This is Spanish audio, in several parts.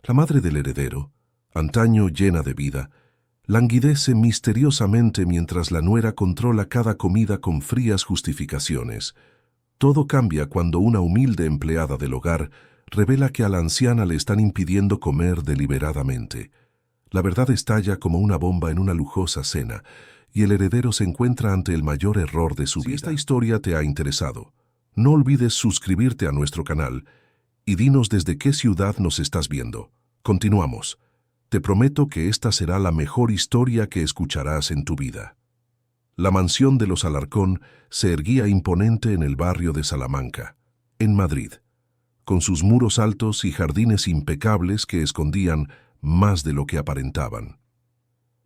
La madre del heredero, antaño llena de vida, languidece misteriosamente mientras la nuera controla cada comida con frías justificaciones. Todo cambia cuando una humilde empleada del hogar revela que a la anciana le están impidiendo comer deliberadamente. La verdad estalla como una bomba en una lujosa cena, y el heredero se encuentra ante el mayor error de su vida. Si esta historia te ha interesado, no olvides suscribirte a nuestro canal y dinos desde qué ciudad nos estás viendo. Continuamos. Te prometo que esta será la mejor historia que escucharás en tu vida. La mansión de los Alarcón se erguía imponente en el barrio de Salamanca, en Madrid, con sus muros altos y jardines impecables que escondían más de lo que aparentaban.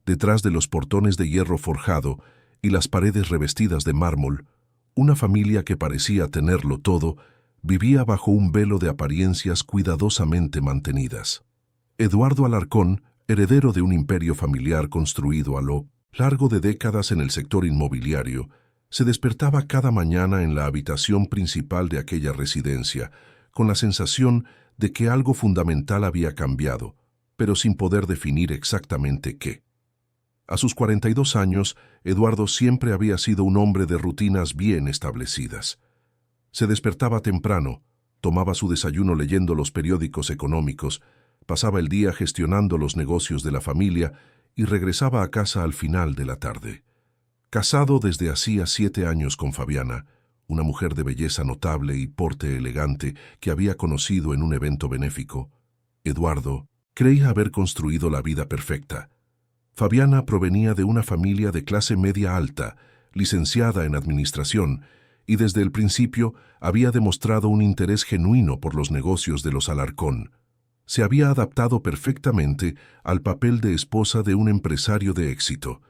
Detrás de los portones de hierro forjado y las paredes revestidas de mármol, una familia que parecía tenerlo todo vivía bajo un velo de apariencias cuidadosamente mantenidas. Eduardo Alarcón, heredero de un imperio familiar construido a lo largo de décadas en el sector inmobiliario, se despertaba cada mañana en la habitación principal de aquella residencia, con la sensación de que algo fundamental había cambiado, pero sin poder definir exactamente qué. A sus 42 años, Eduardo siempre había sido un hombre de rutinas bien establecidas. Se despertaba temprano, tomaba su desayuno leyendo los periódicos económicos, pasaba el día gestionando los negocios de la familia y regresaba a casa al final de la tarde. Casado desde hacía 7 años con Fabiana, una mujer de belleza notable y porte elegante que había conocido en un evento benéfico, Eduardo creía haber construido la vida perfecta. Fabiana provenía de una familia de clase media alta, licenciada en administración, y desde el principio había demostrado un interés genuino por los negocios de los Alarcón. Se había adaptado perfectamente al papel de esposa de un empresario de éxito,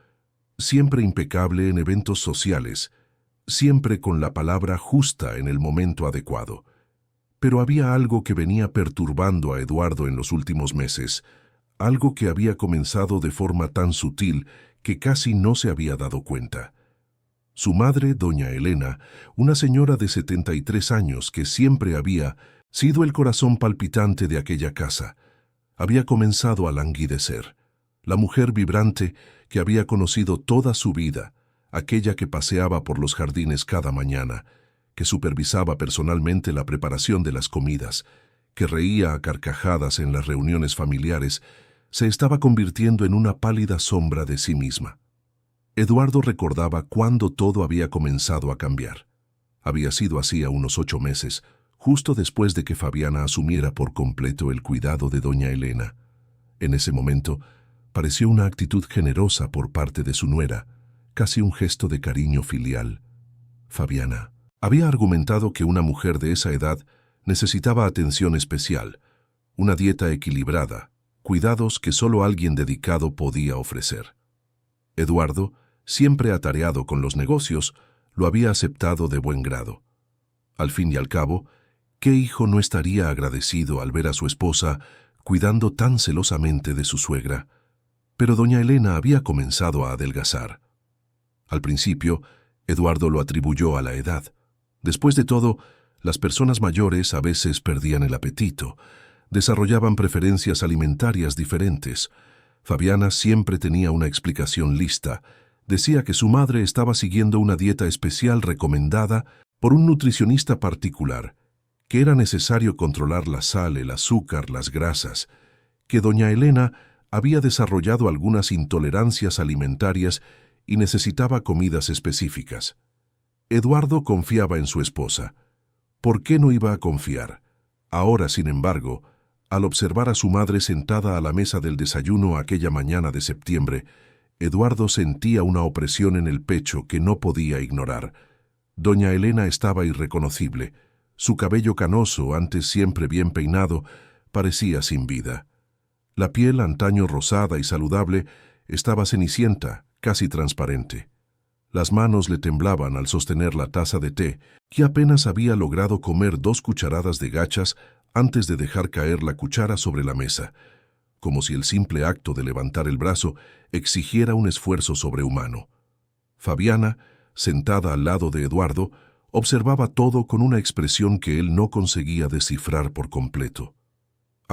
siempre impecable en eventos sociales, siempre con la palabra justa en el momento adecuado. Pero había algo que venía perturbando a Eduardo en los últimos meses, algo que había comenzado de forma tan sutil que casi no se había dado cuenta. Su madre, doña Elena, una señora de 73 años que siempre había sido el corazón palpitante de aquella casa, había comenzado a languidecer. La mujer vibrante que había conocido toda su vida, aquella que paseaba por los jardines cada mañana, que supervisaba personalmente la preparación de las comidas, que reía a carcajadas en las reuniones familiares, se estaba convirtiendo en una pálida sombra de sí misma. Eduardo recordaba cuándo todo había comenzado a cambiar. Había sido hacía unos 8 meses, justo después de que Fabiana asumiera por completo el cuidado de doña Elena. En ese momento, pareció una actitud generosa por parte de su nuera, casi un gesto de cariño filial. Fabiana había argumentado que una mujer de esa edad necesitaba atención especial, una dieta equilibrada, cuidados que solo alguien dedicado podía ofrecer. Eduardo, siempre atareado con los negocios, lo había aceptado de buen grado. Al fin y al cabo, ¿qué hijo no estaría agradecido al ver a su esposa cuidando tan celosamente de su suegra? Pero doña Elena había comenzado a adelgazar. Al principio, Eduardo lo atribuyó a la edad. Después de todo, las personas mayores a veces perdían el apetito, desarrollaban preferencias alimentarias diferentes. Fabiana siempre tenía una explicación lista. Decía que su madre estaba siguiendo una dieta especial recomendada por un nutricionista particular, que era necesario controlar la sal, el azúcar, las grasas, que doña Elena había desarrollado algunas intolerancias alimentarias y necesitaba comidas específicas. Eduardo confiaba en su esposa. ¿Por qué no iba a confiar? Ahora, sin embargo, al observar a su madre sentada a la mesa del desayuno aquella mañana de septiembre, Eduardo sentía una opresión en el pecho que no podía ignorar. Doña Elena estaba irreconocible. Su cabello canoso, antes siempre bien peinado, parecía sin vida. La piel, antaño rosada y saludable, estaba cenicienta, casi transparente. Las manos le temblaban al sostener la taza de té, que apenas había logrado comer 2 cucharadas de gachas antes de dejar caer la cuchara sobre la mesa, como si el simple acto de levantar el brazo exigiera un esfuerzo sobrehumano. Fabiana, sentada al lado de Eduardo, observaba todo con una expresión que él no conseguía descifrar por completo.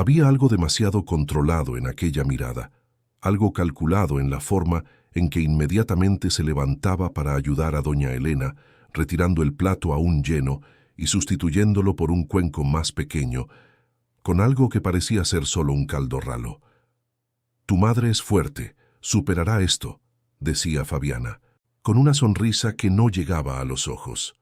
Había algo demasiado controlado en aquella mirada, algo calculado en la forma en que inmediatamente se levantaba para ayudar a doña Elena, retirando el plato aún lleno y sustituyéndolo por un cuenco más pequeño, con algo que parecía ser solo un caldo ralo. «Tu madre es fuerte, superará esto», decía Fabiana, con una sonrisa que no llegaba a los ojos.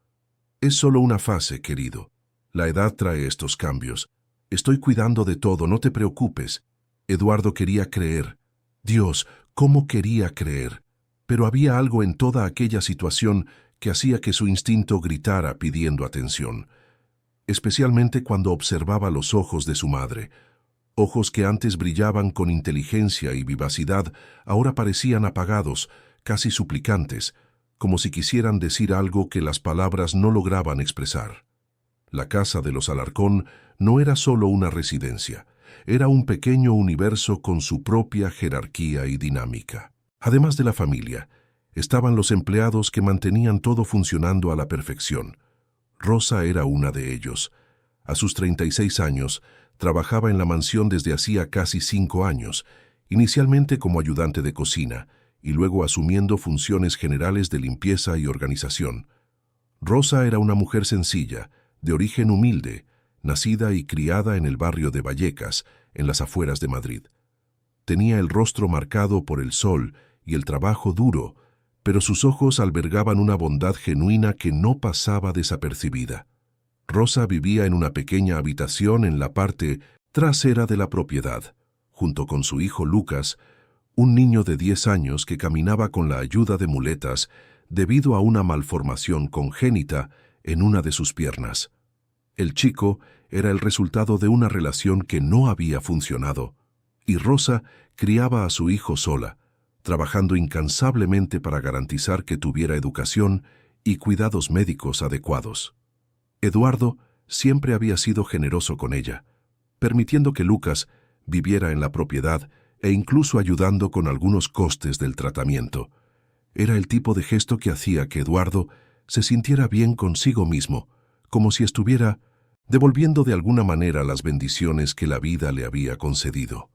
«Es solo una fase, querido. La edad trae estos cambios. Estoy cuidando de todo, no te preocupes». Eduardo quería creer. Dios, cómo quería creer. Pero había algo en toda aquella situación que hacía que su instinto gritara pidiendo atención, especialmente cuando observaba los ojos de su madre. Ojos que antes brillaban con inteligencia y vivacidad, ahora parecían apagados, casi suplicantes, como si quisieran decir algo que las palabras no lograban expresar. La casa de los Alarcón no era solo una residencia, era un pequeño universo con su propia jerarquía y dinámica. Además de la familia, estaban los empleados que mantenían todo funcionando a la perfección. Rosa era una de ellos. A sus 36 años, trabajaba en la mansión desde hacía casi 5 años, inicialmente como ayudante de cocina y luego asumiendo funciones generales de limpieza y organización. Rosa era una mujer sencilla, de origen humilde, nacida y criada en el barrio de Vallecas, en las afueras de Madrid. Tenía el rostro marcado por el sol y el trabajo duro, pero sus ojos albergaban una bondad genuina que no pasaba desapercibida. Rosa vivía en una pequeña habitación en la parte trasera de la propiedad, junto con su hijo Lucas, un niño de 10 años que caminaba con la ayuda de muletas debido a una malformación congénita en una de sus piernas. El chico era el resultado de una relación que no había funcionado, y Rosa criaba a su hijo sola, trabajando incansablemente para garantizar que tuviera educación y cuidados médicos adecuados. Eduardo siempre había sido generoso con ella, permitiendo que Lucas viviera en la propiedad e incluso ayudando con algunos costes del tratamiento. Era el tipo de gesto que hacía que Eduardo se sintiera bien consigo mismo, como si estuviera devolviendo de alguna manera las bendiciones que la vida le había concedido.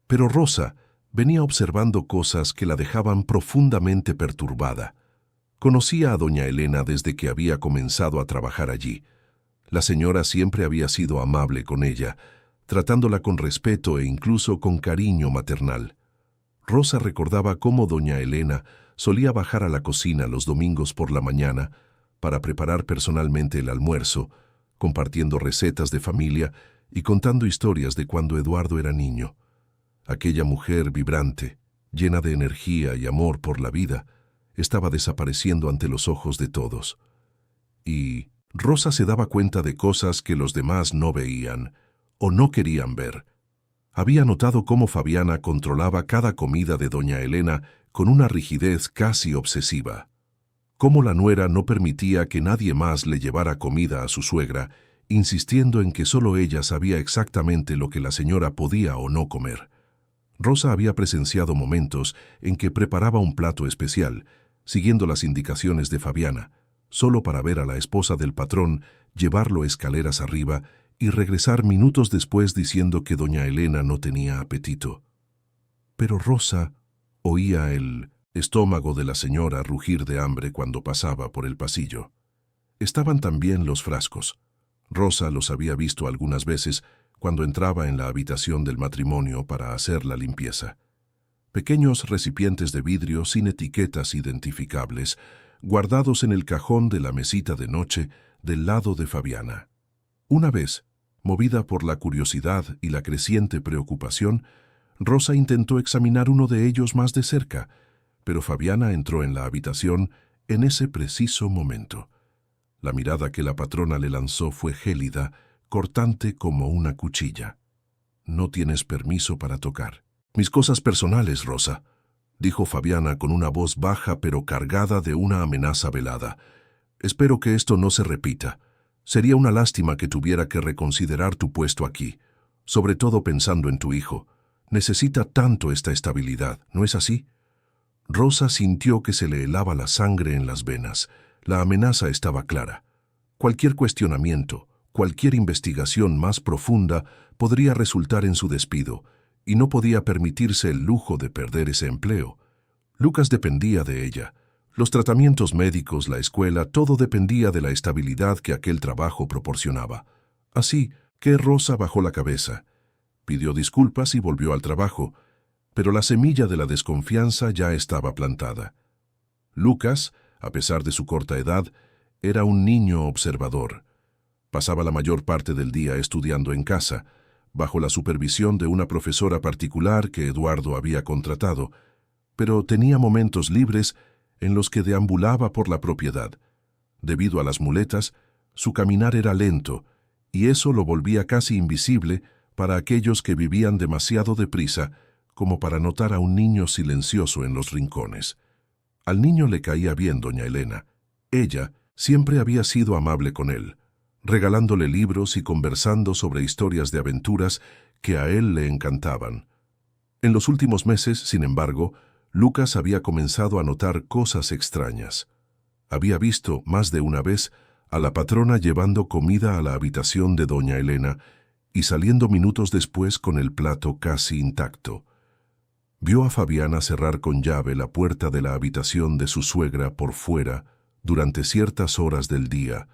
Pero Rosa venía observando cosas que la dejaban profundamente perturbada. Conocía a doña Elena desde que había comenzado a trabajar allí. La señora siempre había sido amable con ella, tratándola con respeto e incluso con cariño maternal. Rosa recordaba cómo doña Elena solía bajar a la cocina los domingos por la mañana para preparar personalmente el almuerzo, compartiendo recetas de familia y contando historias de cuando Eduardo era niño. Aquella mujer vibrante, llena de energía y amor por la vida, estaba desapareciendo ante los ojos de todos. Y Rosa se daba cuenta de cosas que los demás no veían o no querían ver. Había notado cómo Fabiana controlaba cada comida de doña Elena con una rigidez casi obsesiva. Cómo la nuera no permitía que nadie más le llevara comida a su suegra, insistiendo en que solo ella sabía exactamente lo que la señora podía o no comer. Rosa había presenciado momentos en que preparaba un plato especial, siguiendo las indicaciones de Fabiana, solo para ver a la esposa del patrón llevarlo escaleras arriba y regresar minutos después diciendo que doña Elena no tenía apetito. Pero Rosa oía el estómago de la señora rugir de hambre cuando pasaba por el pasillo. Estaban también los frascos. Rosa los había visto algunas veces cuando entraba en la habitación del matrimonio para hacer la limpieza. Pequeños recipientes de vidrio sin etiquetas identificables, guardados en el cajón de la mesita de noche del lado de Fabiana. Una vez, movida por la curiosidad y la creciente preocupación, Rosa intentó examinar uno de ellos más de cerca, pero Fabiana entró en la habitación en ese preciso momento. La mirada que la patrona le lanzó fue gélida, cortante como una cuchilla. «No tienes permiso para tocar». «Mis cosas personales, Rosa», dijo Fabiana con una voz baja pero cargada de una amenaza velada. «Espero que esto no se repita. Sería una lástima que tuviera que reconsiderar tu puesto aquí, sobre todo pensando en tu hijo. Necesita tanto esta estabilidad, ¿no es así?» Rosa sintió que se le helaba la sangre en las venas. La amenaza estaba clara. Cualquier cuestionamiento, Cualquier investigación más profunda podría resultar en su despido, y no podía permitirse el lujo de perder ese empleo. Lucas dependía de ella. Los tratamientos médicos, la escuela, todo dependía de la estabilidad que aquel trabajo proporcionaba. Así que Rosa bajó la cabeza, pidió disculpas y volvió al trabajo, pero la semilla de la desconfianza ya estaba plantada. Lucas, a pesar de su corta edad, era un niño observador. Pasaba la mayor parte del día estudiando en casa, bajo la supervisión de una profesora particular que Eduardo había contratado, pero tenía momentos libres en los que deambulaba por la propiedad. Debido a las muletas, su caminar era lento, y eso lo volvía casi invisible para aquellos que vivían demasiado deprisa como para notar a un niño silencioso en los rincones. Al niño le caía bien doña Elena. Ella siempre había sido amable con él, regalándole libros y conversando sobre historias de aventuras que a él le encantaban. En los últimos meses, sin embargo, Lucas había comenzado a notar cosas extrañas. Había visto más de una vez a la patrona llevando comida a la habitación de doña Elena y saliendo minutos después con el plato casi intacto. Vio a Fabiana cerrar con llave la puerta de la habitación de su suegra por fuera durante ciertas horas del día,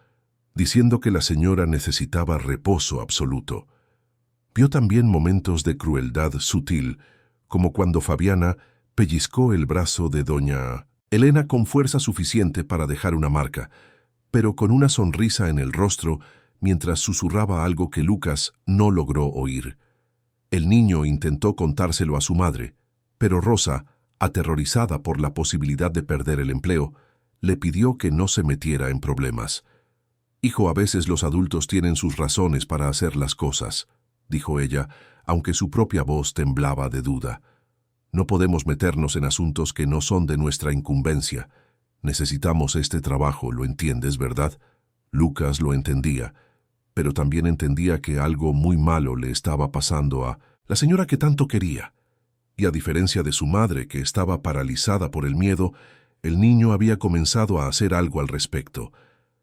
diciendo que la señora necesitaba reposo absoluto. Vio también momentos de crueldad sutil, como cuando Fabiana pellizcó el brazo de doña Elena con fuerza suficiente para dejar una marca, pero con una sonrisa en el rostro mientras susurraba algo que Lucas no logró oír. El niño intentó contárselo a su madre, pero Rosa, aterrorizada por la posibilidad de perder el empleo, le pidió que no se metiera en problemas. «Hijo, a veces los adultos tienen sus razones para hacer las cosas», dijo ella, aunque su propia voz temblaba de duda. «No podemos meternos en asuntos que no son de nuestra incumbencia. Necesitamos este trabajo, ¿lo entiendes, verdad?» Lucas lo entendía, pero también entendía que algo muy malo le estaba pasando a la señora que tanto quería. Y a diferencia de su madre, que estaba paralizada por el miedo, el niño había comenzado a hacer algo al respecto.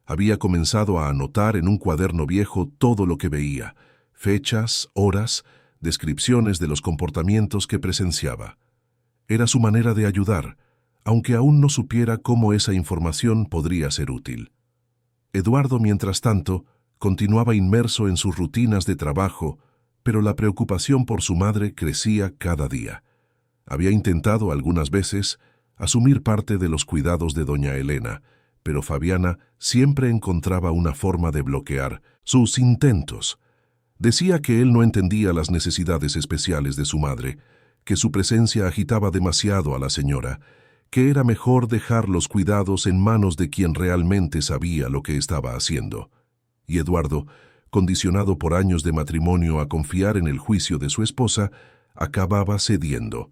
Había comenzado a anotar en un cuaderno viejo todo lo que veía, fechas, horas, descripciones de los comportamientos que presenciaba. Era su manera de ayudar, aunque aún no supiera cómo esa información podría ser útil. Eduardo, mientras tanto, continuaba inmerso en sus rutinas de trabajo, pero la preocupación por su madre crecía cada día. Había intentado algunas veces asumir parte de los cuidados de doña Elena, pero Fabiana siempre encontraba una forma de bloquear sus intentos. Decía que él no entendía las necesidades especiales de su madre, que su presencia agitaba demasiado a la señora, que era mejor dejar los cuidados en manos de quien realmente sabía lo que estaba haciendo. Y Eduardo, condicionado por años de matrimonio a confiar en el juicio de su esposa, acababa cediendo.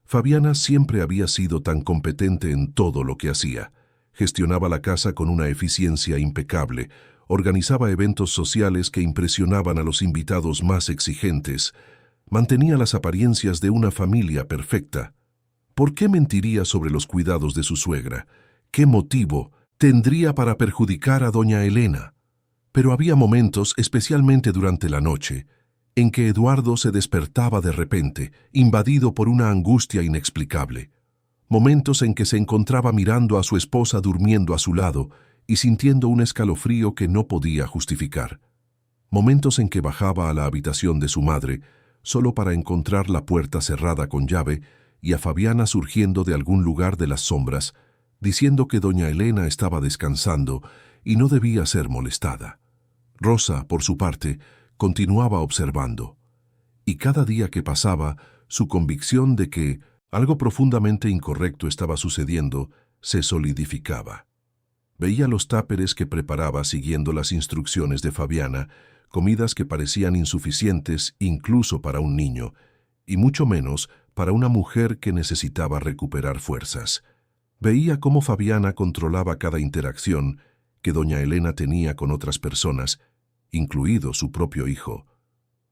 Fabiana siempre había sido tan competente en todo lo que hacía. Gestionaba la casa con una eficiencia impecable, organizaba eventos sociales que impresionaban a los invitados más exigentes, mantenía las apariencias de una familia perfecta. ¿Por qué mentiría sobre los cuidados de su suegra? ¿Qué motivo tendría para perjudicar a doña Elena? Pero había momentos, especialmente durante la noche, en que Eduardo se despertaba de repente, invadido por una angustia inexplicable. Momentos en que se encontraba mirando a su esposa durmiendo a su lado y sintiendo un escalofrío que no podía justificar. Momentos en que bajaba a la habitación de su madre, solo para encontrar la puerta cerrada con llave y a Fabiana surgiendo de algún lugar de las sombras, diciendo que doña Elena estaba descansando y no debía ser molestada. Rosa, por su parte, continuaba observando, y cada día que pasaba, su convicción de que algo profundamente incorrecto estaba sucediendo se solidificaba. Veía los táperes que preparaba siguiendo las instrucciones de Fabiana, comidas que parecían insuficientes incluso para un niño, y mucho menos para una mujer que necesitaba recuperar fuerzas. Veía cómo Fabiana controlaba cada interacción que doña Elena tenía con otras personas, incluido su propio hijo.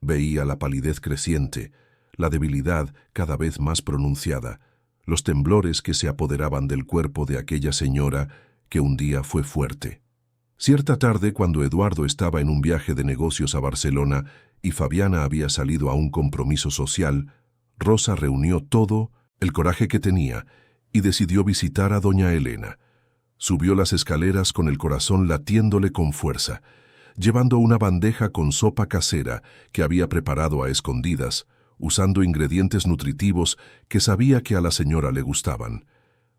Veía la palidez creciente, la debilidad cada vez más pronunciada, los temblores que se apoderaban del cuerpo de aquella señora que un día fue fuerte. Cierta tarde, cuando Eduardo estaba en un viaje de negocios a Barcelona y Fabiana había salido a un compromiso social, Rosa reunió todo el coraje que tenía y decidió visitar a doña Elena. Subió las escaleras con el corazón latiéndole con fuerza, llevando una bandeja con sopa casera que había preparado a escondidas, usando ingredientes nutritivos que sabía que a la señora le gustaban.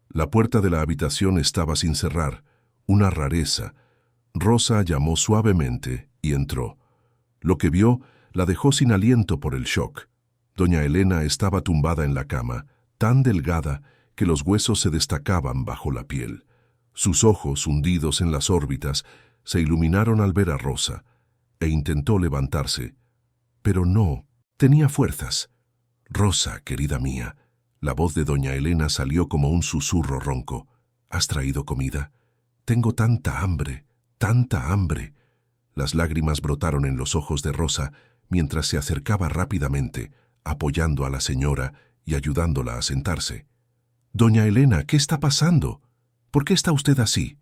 La puerta de la habitación estaba sin cerrar, una rareza. Rosa llamó suavemente y entró. Lo que vio la dejó sin aliento por el shock. Doña Elena estaba tumbada en la cama, tan delgada que los huesos se destacaban bajo la piel. Sus ojos, hundidos en las órbitas, se iluminaron al ver a Rosa, e intentó levantarse. Pero no, tenía fuerzas. «Rosa, querida mía», la voz de doña Elena salió como un susurro ronco. «¿Has traído comida? Tengo tanta hambre, tanta hambre». Las lágrimas brotaron en los ojos de Rosa mientras se acercaba rápidamente, apoyando a la señora y ayudándola a sentarse. «Doña Elena, ¿qué está pasando? ¿Por qué está usted así?»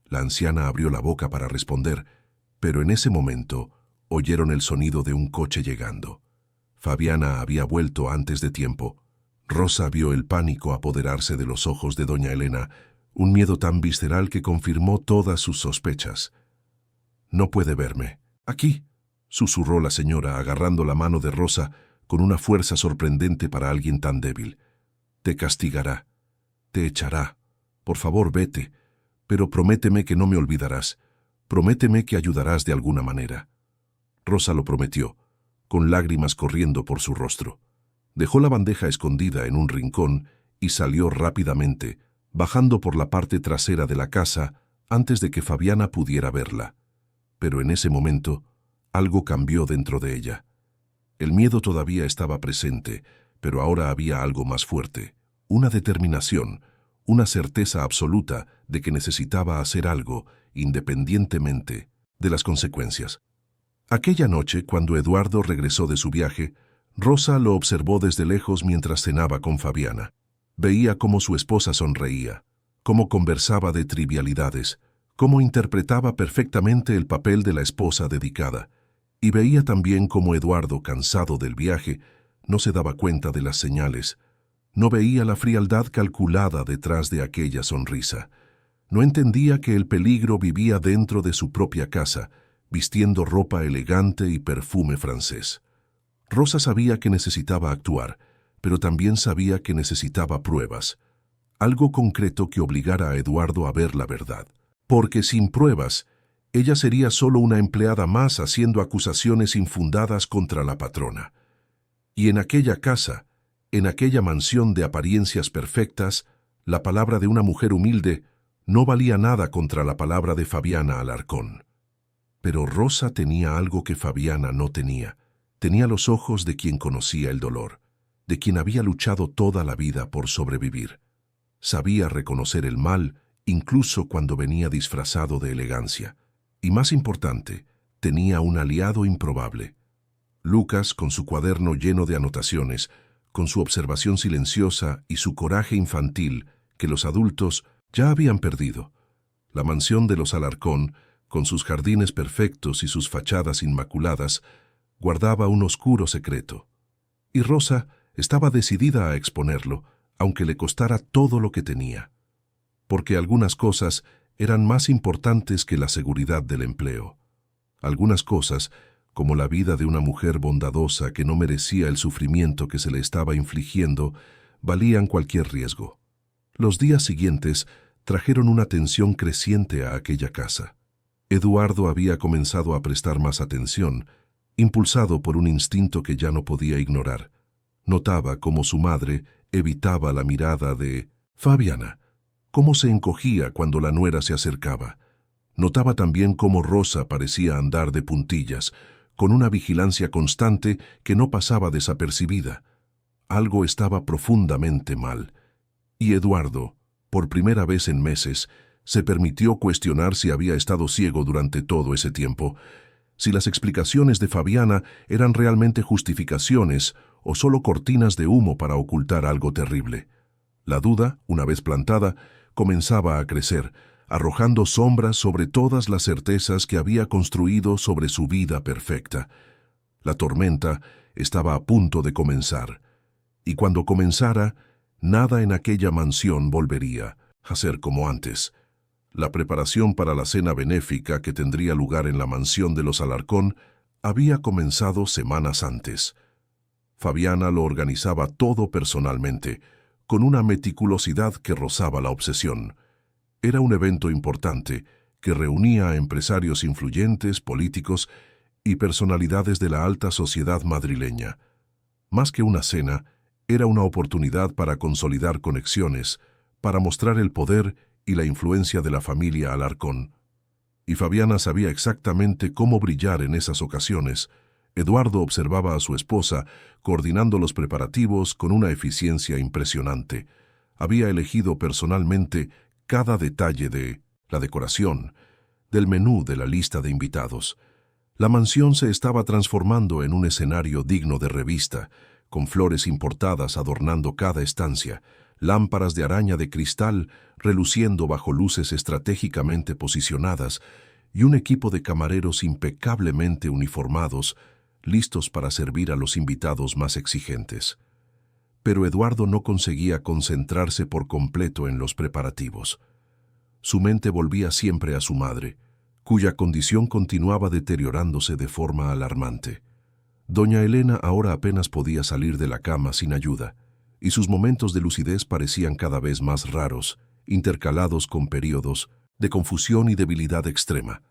La anciana abrió la boca para responder, pero en ese momento oyeron el sonido de un coche llegando. Fabiana había vuelto antes de tiempo. Rosa vio el pánico apoderarse de los ojos de doña Elena, un miedo tan visceral que confirmó todas sus sospechas. «No puede verme. Aquí», susurró la señora agarrando la mano de Rosa con una fuerza sorprendente para alguien tan débil. «Te castigará. Te echará. Por favor, vete. Pero prométeme que no me olvidarás. Prométeme que ayudarás de alguna manera». Rosa lo prometió, con lágrimas corriendo por su rostro. Dejó la bandeja escondida en un rincón y salió rápidamente, bajando por la parte trasera de la casa antes de que Fabiana pudiera verla. Pero en ese momento, algo cambió dentro de ella. El miedo todavía estaba presente, pero ahora había algo más fuerte, una determinación, una certeza absoluta de que necesitaba hacer algo, independientemente de las consecuencias. Aquella noche, cuando Eduardo regresó de su viaje, Rosa lo observó desde lejos mientras cenaba con Fabiana. Veía cómo su esposa sonreía, cómo conversaba de trivialidades, cómo interpretaba perfectamente el papel de la esposa dedicada, y veía también cómo Eduardo, cansado del viaje, no se daba cuenta de las señales. No veía la frialdad calculada detrás de aquella sonrisa. No entendía que el peligro vivía dentro de su propia casa, vistiendo ropa elegante y perfume francés. Rosa sabía que necesitaba actuar, pero también sabía que necesitaba pruebas, algo concreto que obligara a Eduardo a ver la verdad. Porque sin pruebas, ella sería solo una empleada más haciendo acusaciones infundadas contra la patrona. Y en aquella casa, en aquella mansión de apariencias perfectas, la palabra de una mujer humilde no valía nada contra la palabra de Fabiana Alarcón. Pero Rosa tenía algo que Fabiana no tenía. Tenía los ojos de quien conocía el dolor, de quien había luchado toda la vida por sobrevivir. Sabía reconocer el mal, incluso cuando venía disfrazado de elegancia. Y más importante, tenía un aliado improbable. Lucas, con su cuaderno lleno de anotaciones, con su observación silenciosa y su coraje infantil que los adultos ya habían perdido. La mansión de los Alarcón, con sus jardines perfectos y sus fachadas inmaculadas, guardaba un oscuro secreto. Y Rosa estaba decidida a exponerlo, aunque le costara todo lo que tenía. Porque algunas cosas eran más importantes que la seguridad del empleo. Algunas cosas, como la vida de una mujer bondadosa que no merecía el sufrimiento que se le estaba infligiendo, valían cualquier riesgo. Los días siguientes trajeron una tensión creciente a aquella casa. Eduardo había comenzado a prestar más atención, impulsado por un instinto que ya no podía ignorar. Notaba cómo su madre evitaba la mirada de Fabiana, cómo se encogía cuando la nuera se acercaba. Notaba también cómo Rosa parecía andar de puntillas, con una vigilancia constante que no pasaba desapercibida. Algo estaba profundamente mal. Y Eduardo, por primera vez en meses, se permitió cuestionar si había estado ciego durante todo ese tiempo, si las explicaciones de Fabiana eran realmente justificaciones o solo cortinas de humo para ocultar algo terrible. La duda, una vez plantada, comenzaba a crecer, arrojando sombras sobre todas las certezas que había construido sobre su vida perfecta. La tormenta estaba a punto de comenzar, y cuando comenzara, nada en aquella mansión volvería a ser como antes. La preparación para la cena benéfica que tendría lugar en la mansión de los Alarcón había comenzado semanas antes. Fabiana lo organizaba todo personalmente, con una meticulosidad que rozaba la obsesión. Era un evento importante que reunía a empresarios influyentes, políticos y personalidades de la alta sociedad madrileña. Más que una cena, era una oportunidad para consolidar conexiones, para mostrar el poder y la influencia de la familia Alarcón. Y Fabiana sabía exactamente cómo brillar en esas ocasiones. Eduardo observaba a su esposa coordinando los preparativos con una eficiencia impresionante. Había elegido personalmente cada detalle de la decoración, del menú de la lista de invitados. La mansión se estaba transformando en un escenario digno de revista, con flores importadas adornando cada estancia, lámparas de araña de cristal reluciendo bajo luces estratégicamente posicionadas y un equipo de camareros impecablemente uniformados, listos para servir a los invitados más exigentes. Pero Eduardo no conseguía concentrarse por completo en los preparativos. Su mente volvía siempre a su madre, cuya condición continuaba deteriorándose de forma alarmante. Doña Elena ahora apenas podía salir de la cama sin ayuda, y sus momentos de lucidez parecían cada vez más raros, intercalados con períodos de confusión y debilidad extrema.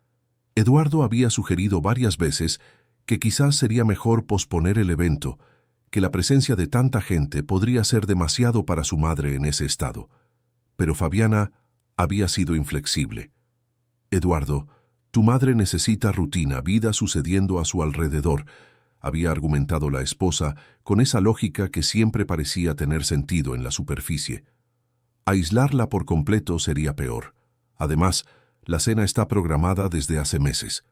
Eduardo había sugerido varias veces que quizás sería mejor posponer el evento, que la presencia de tanta gente podría ser demasiado para su madre en ese estado. Pero Fabiana había sido inflexible. «Eduardo, tu madre necesita rutina, vida sucediendo a su alrededor», había argumentado la esposa con esa lógica que siempre parecía tener sentido en la superficie. Aislarla por completo sería peor. Además, la cena está programada desde hace meses.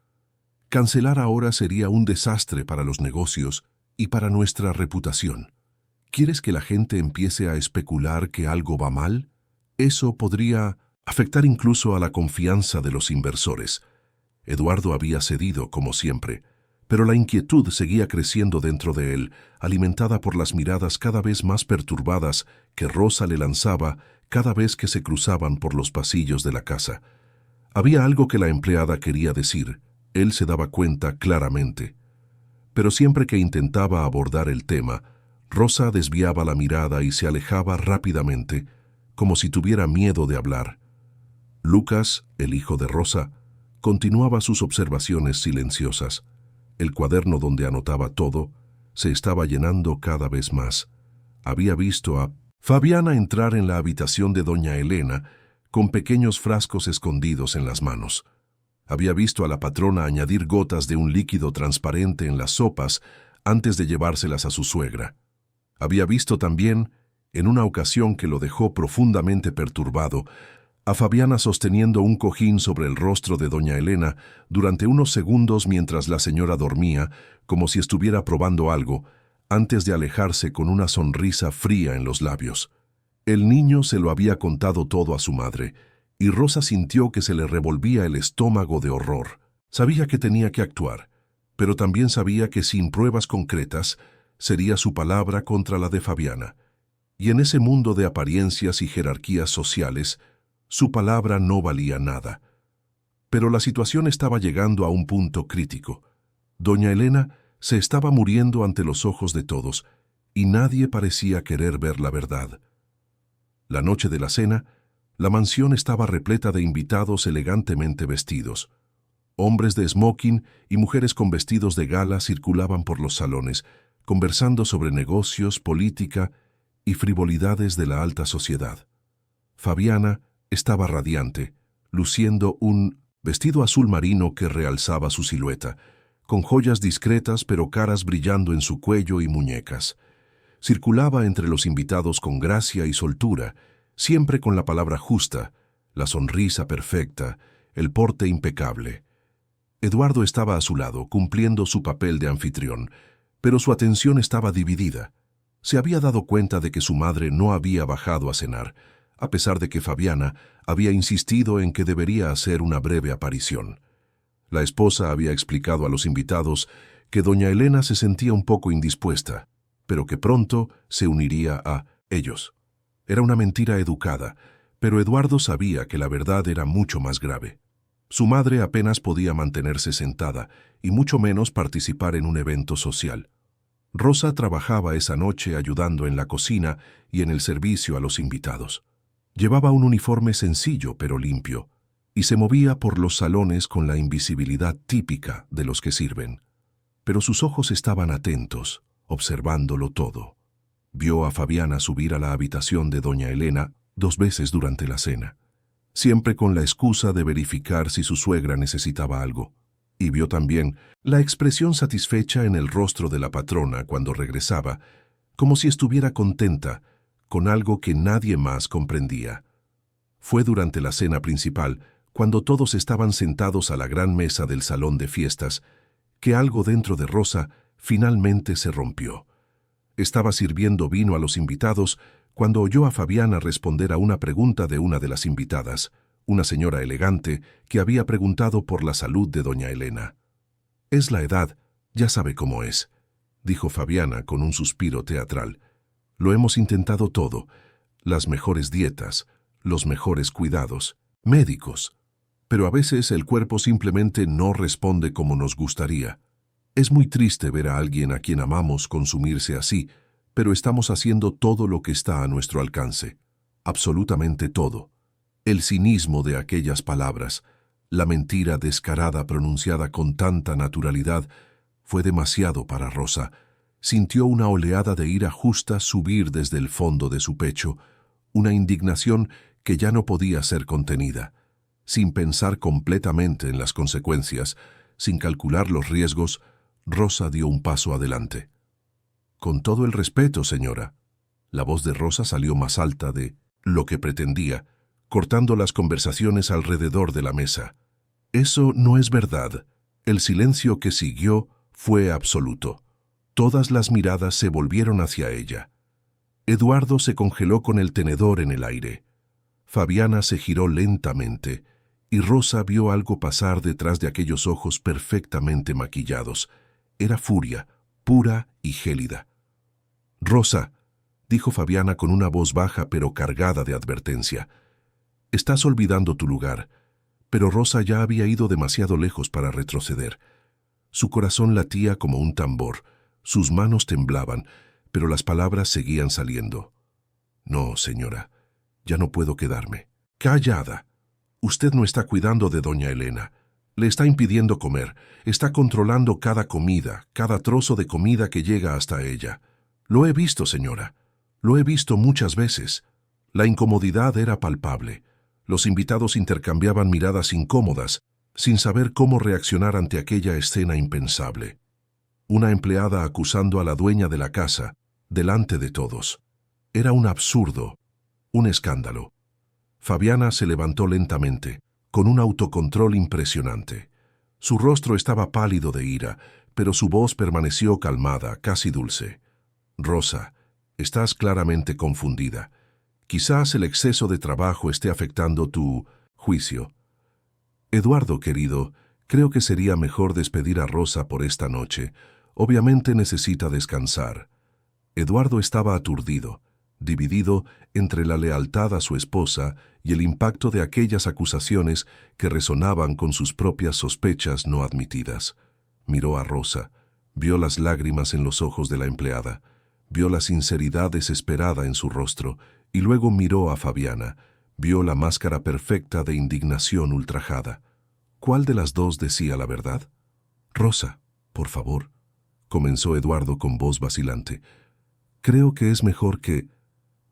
Cancelar ahora sería un desastre para los negocios y para nuestra reputación. ¿Quieres que la gente empiece a especular que algo va mal? Eso podría afectar incluso a la confianza de los inversores. Eduardo había cedido, como siempre, pero la inquietud seguía creciendo dentro de él, alimentada por las miradas cada vez más perturbadas que Rosa le lanzaba cada vez que se cruzaban por los pasillos de la casa. Había algo que la empleada quería decir, él se daba cuenta claramente. Pero siempre que intentaba abordar el tema, Rosa desviaba la mirada y se alejaba rápidamente, como si tuviera miedo de hablar. Lucas, el hijo de Rosa, continuaba sus observaciones silenciosas. El cuaderno donde anotaba todo se estaba llenando cada vez más. Había visto a Fabiana entrar en la habitación de doña Elena con pequeños frascos escondidos en las manos. Había visto a la patrona añadir gotas de un líquido transparente en las sopas antes de llevárselas a su suegra. Había visto también, en una ocasión que lo dejó profundamente perturbado, a Fabiana sosteniendo un cojín sobre el rostro de doña Elena durante unos segundos mientras la señora dormía, como si estuviera probando algo, antes de alejarse con una sonrisa fría en los labios. El niño se lo había contado todo a su madre, y Rosa sintió que se le revolvía el estómago de horror. Sabía que tenía que actuar, pero también sabía que sin pruebas concretas sería su palabra contra la de Fabiana. Y en ese mundo de apariencias y jerarquías sociales, su palabra no valía nada. Pero la situación estaba llegando a un punto crítico. Doña Elena se estaba muriendo ante los ojos de todos, y nadie parecía querer ver la verdad. La noche de la cena, la mansión estaba repleta de invitados elegantemente vestidos. Hombres de smoking y mujeres con vestidos de gala circulaban por los salones, conversando sobre negocios, política y frivolidades de la alta sociedad. Fabiana estaba radiante, luciendo un vestido azul marino que realzaba su silueta, con joyas discretas pero caras brillando en su cuello y muñecas. Circulaba entre los invitados con gracia y soltura, siempre con la palabra justa, la sonrisa perfecta, el porte impecable. Eduardo estaba a su lado, cumpliendo su papel de anfitrión, pero su atención estaba dividida. Se había dado cuenta de que su madre no había bajado a cenar, a pesar de que Fabiana había insistido en que debería hacer una breve aparición. La esposa había explicado a los invitados que doña Elena se sentía un poco indispuesta, pero que pronto se uniría a ellos. Era una mentira educada, pero Eduardo sabía que la verdad era mucho más grave. Su madre apenas podía mantenerse sentada y mucho menos participar en un evento social. Rosa trabajaba esa noche ayudando en la cocina y en el servicio a los invitados. Llevaba un uniforme sencillo pero limpio y se movía por los salones con la invisibilidad típica de los que sirven. Pero sus ojos estaban atentos, observándolo todo. Vio a Fabiana subir a la habitación de doña Elena 2 veces durante la cena, siempre con la excusa de verificar si su suegra necesitaba algo. Y vio también la expresión satisfecha en el rostro de la patrona cuando regresaba, como si estuviera contenta con algo que nadie más comprendía. Fue durante la cena principal, cuando todos estaban sentados a la gran mesa del salón de fiestas, que algo dentro de Rosa finalmente se rompió. Estaba sirviendo vino a los invitados cuando oyó a Fabiana responder a una pregunta de una de las invitadas, una señora elegante que había preguntado por la salud de doña Elena. «Es la edad, ya sabe cómo es», dijo Fabiana con un suspiro teatral. «Lo hemos intentado todo, las mejores dietas, los mejores cuidados, médicos, pero a veces el cuerpo simplemente no responde como nos gustaría. Es muy triste ver a alguien a quien amamos consumirse así, pero estamos haciendo todo lo que está a nuestro alcance, absolutamente todo». El cinismo de aquellas palabras, la mentira descarada pronunciada con tanta naturalidad, fue demasiado para Rosa. Sintió una oleada de ira justa subir desde el fondo de su pecho, una indignación que ya no podía ser contenida. Sin pensar completamente en las consecuencias, sin calcular los riesgos, Rosa dio un paso adelante. «Con todo el respeto, señora». La voz de Rosa salió más alta de lo que pretendía, cortando las conversaciones alrededor de la mesa. «Eso no es verdad». El silencio que siguió fue absoluto. Todas las miradas se volvieron hacia ella. Eduardo se congeló con el tenedor en el aire. Fabiana se giró lentamente, y Rosa vio algo pasar detrás de aquellos ojos perfectamente maquillados. Era furia, pura y gélida. «Rosa», dijo Fabiana con una voz baja pero cargada de advertencia, «estás olvidando tu lugar». Pero Rosa ya había ido demasiado lejos para retroceder. Su corazón latía como un tambor, sus manos temblaban, pero las palabras seguían saliendo. «No, señora, ya no puedo quedarme». «Callada. Usted no está cuidando de doña Elena. Le está impidiendo comer, está controlando cada comida, cada trozo de comida que llega hasta ella. Lo he visto, señora. Lo he visto muchas veces». La incomodidad era palpable. Los invitados intercambiaban miradas incómodas, sin saber cómo reaccionar ante aquella escena impensable. Una empleada acusando a la dueña de la casa, delante de todos. Era un absurdo, un escándalo. Fabiana se levantó lentamente, con un autocontrol impresionante. Su rostro estaba pálido de ira, pero su voz permaneció calmada, casi dulce. «Rosa, estás claramente confundida. Quizás el exceso de trabajo esté afectando tu juicio. Eduardo, querido, creo que sería mejor despedir a Rosa por esta noche. Obviamente necesita descansar». Eduardo estaba aturdido, dividido entre la lealtad a su esposa y el impacto de aquellas acusaciones que resonaban con sus propias sospechas no admitidas. Miró a Rosa, vio las lágrimas en los ojos de la empleada, vio la sinceridad desesperada en su rostro, y luego miró a Fabiana, vio la máscara perfecta de indignación ultrajada. ¿Cuál de las dos decía la verdad? «Rosa, por favor», comenzó Eduardo con voz vacilante. «Creo que es mejor que...»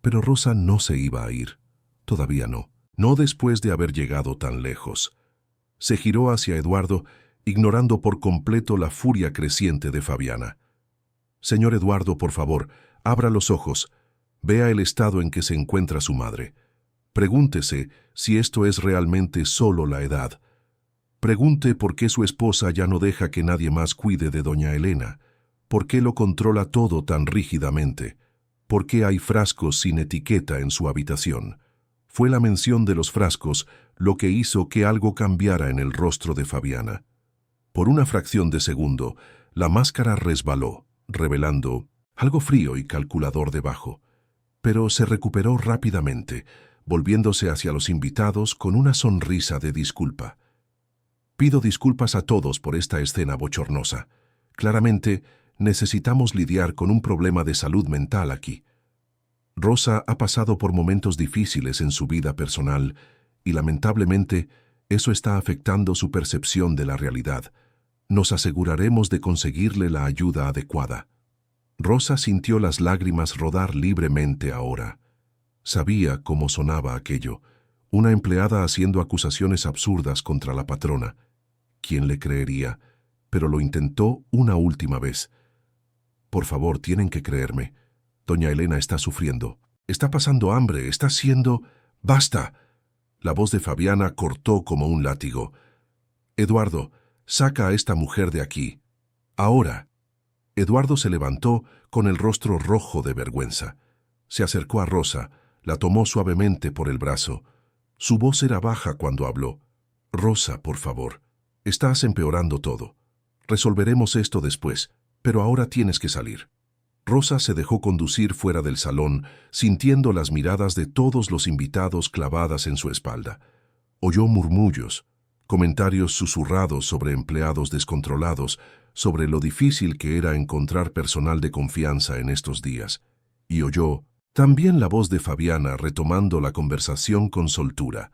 Pero Rosa no se iba a ir. Todavía no. No después de haber llegado tan lejos. Se giró hacia Eduardo, ignorando por completo la furia creciente de Fabiana. «Señor Eduardo, por favor, abra los ojos. Vea el estado en que se encuentra su madre. Pregúntese si esto es realmente solo la edad. Pregunte por qué su esposa ya no deja que nadie más cuide de doña Elena. ¿Por qué lo controla todo tan rígidamente? ¿Por qué hay frascos sin etiqueta en su habitación? Fue la mención de los frascos lo que hizo que algo cambiara en el rostro de Fabiana. Por una fracción de segundo, la máscara resbaló, revelando algo frío y calculador debajo. Pero se recuperó rápidamente, volviéndose hacia los invitados con una sonrisa de disculpa. Pido disculpas a todos por esta escena bochornosa. Claramente, necesitamos lidiar con un problema de salud mental aquí. Rosa ha pasado por momentos difíciles en su vida personal y lamentablemente eso está afectando su percepción de la realidad. Nos aseguraremos de conseguirle la ayuda adecuada. Rosa sintió las lágrimas rodar libremente ahora. Sabía cómo sonaba aquello, una empleada haciendo acusaciones absurdas contra la patrona. ¿Quién le creería? Pero lo intentó una última vez. Por favor, tienen que creerme. Doña Elena está sufriendo. Está pasando hambre, está siendo... ¡Basta! La voz de Fabiana cortó como un látigo. Eduardo, saca a esta mujer de aquí. Ahora. Eduardo se levantó con el rostro rojo de vergüenza. Se acercó a Rosa, la tomó suavemente por el brazo. Su voz era baja cuando habló. Rosa, por favor, estás empeorando todo. Resolveremos esto después, pero ahora tienes que salir. Rosa se dejó conducir fuera del salón, sintiendo las miradas de todos los invitados clavadas en su espalda. Oyó murmullos, comentarios susurrados sobre empleados descontrolados, sobre lo difícil que era encontrar personal de confianza en estos días. Y oyó también la voz de Fabiana retomando la conversación con soltura,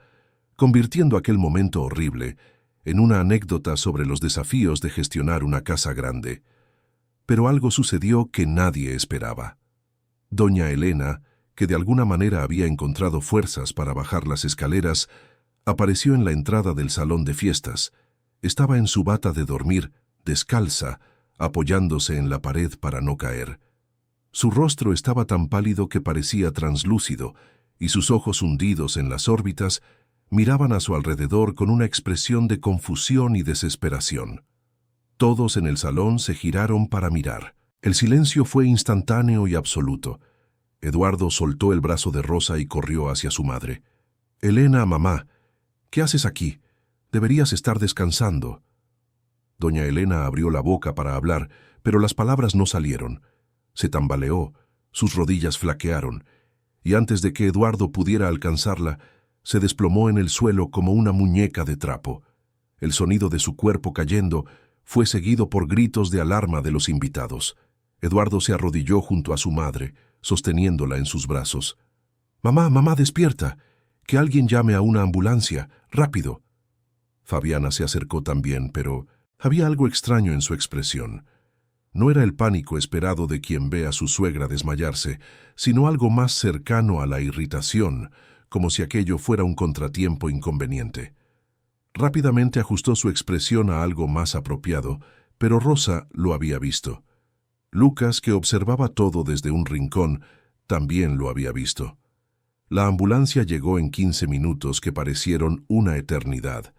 convirtiendo aquel momento horrible en una anécdota sobre los desafíos de gestionar una casa grande. Pero algo sucedió que nadie esperaba. Doña Elena, que de alguna manera había encontrado fuerzas para bajar las escaleras, apareció en la entrada del salón de fiestas. Estaba en su bata de dormir, descalza, apoyándose en la pared para no caer. Su rostro estaba tan pálido que parecía translúcido, y sus ojos hundidos en las órbitas miraban a su alrededor con una expresión de confusión y desesperación. Todos en el salón se giraron para mirar. El silencio fue instantáneo y absoluto. Eduardo soltó el brazo de Rosa y corrió hacia su madre. «Elena, mamá, ¿qué haces aquí? Deberías estar descansando». Doña Elena abrió la boca para hablar, pero las palabras no salieron. Se tambaleó, sus rodillas flaquearon, y antes de que Eduardo pudiera alcanzarla, se desplomó en el suelo como una muñeca de trapo. El sonido de su cuerpo cayendo fue seguido por gritos de alarma de los invitados. Eduardo se arrodilló junto a su madre, sosteniéndola en sus brazos. «Mamá, mamá, despierta. Que alguien llame a una ambulancia. Rápido». Fabiana se acercó también, pero había algo extraño en su expresión. No era el pánico esperado de quien ve a su suegra desmayarse, sino algo más cercano a la irritación, como si aquello fuera un contratiempo inconveniente. Rápidamente ajustó su expresión a algo más apropiado, pero Rosa lo había visto. Lucas, que observaba todo desde un rincón, también lo había visto. La ambulancia llegó en 15 minutos que parecieron una eternidad.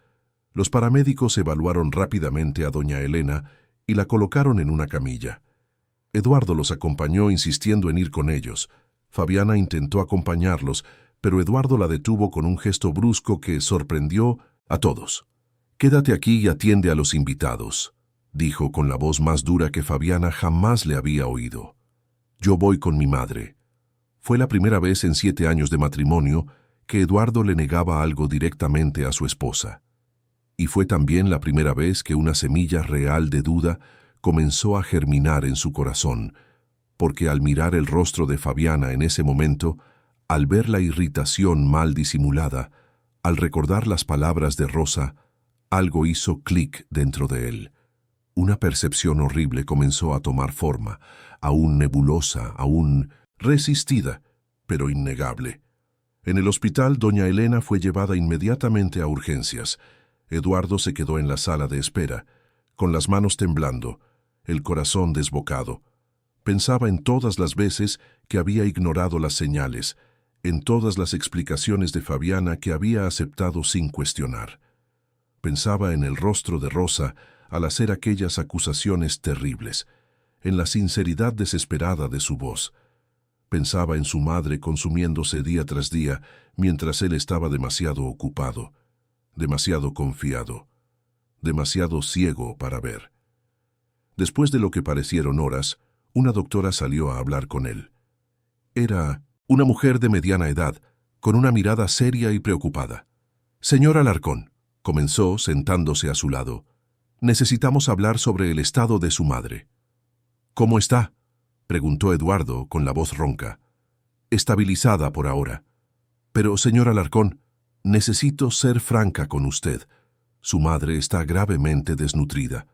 Los paramédicos evaluaron rápidamente a doña Elena y la colocaron en una camilla. Eduardo los acompañó insistiendo en ir con ellos. Fabiana intentó acompañarlos, pero Eduardo la detuvo con un gesto brusco que sorprendió a todos. «Quédate aquí y atiende a los invitados», dijo con la voz más dura que Fabiana jamás le había oído. «Yo voy con mi madre». Fue la primera vez en 7 años de matrimonio que Eduardo le negaba algo directamente a su esposa. Y fue también la primera vez que una semilla real de duda comenzó a germinar en su corazón, porque al mirar el rostro de Fabiana en ese momento, al ver la irritación mal disimulada, al recordar las palabras de Rosa, algo hizo clic dentro de él. Una percepción horrible comenzó a tomar forma, aún nebulosa, aún resistida, pero innegable. En el hospital, doña Elena fue llevada inmediatamente a urgencias. Eduardo se quedó en la sala de espera, con las manos temblando, el corazón desbocado. Pensaba en todas las veces que había ignorado las señales, en todas las explicaciones de Fabiana que había aceptado sin cuestionar. Pensaba en el rostro de Rosa al hacer aquellas acusaciones terribles, en la sinceridad desesperada de su voz. Pensaba en su madre consumiéndose día tras día mientras él estaba demasiado ocupado, demasiado confiado, demasiado ciego para ver. Después de lo que parecieron horas, una doctora salió a hablar con él. Era una mujer de mediana edad, con una mirada seria y preocupada. «Señor Alarcón», comenzó sentándose a su lado, «necesitamos hablar sobre el estado de su madre». «¿Cómo está?», preguntó Eduardo con la voz ronca. «Estabilizada por ahora. Pero, señor Alarcón, necesito ser franca con usted. Su madre está gravemente desnutrida.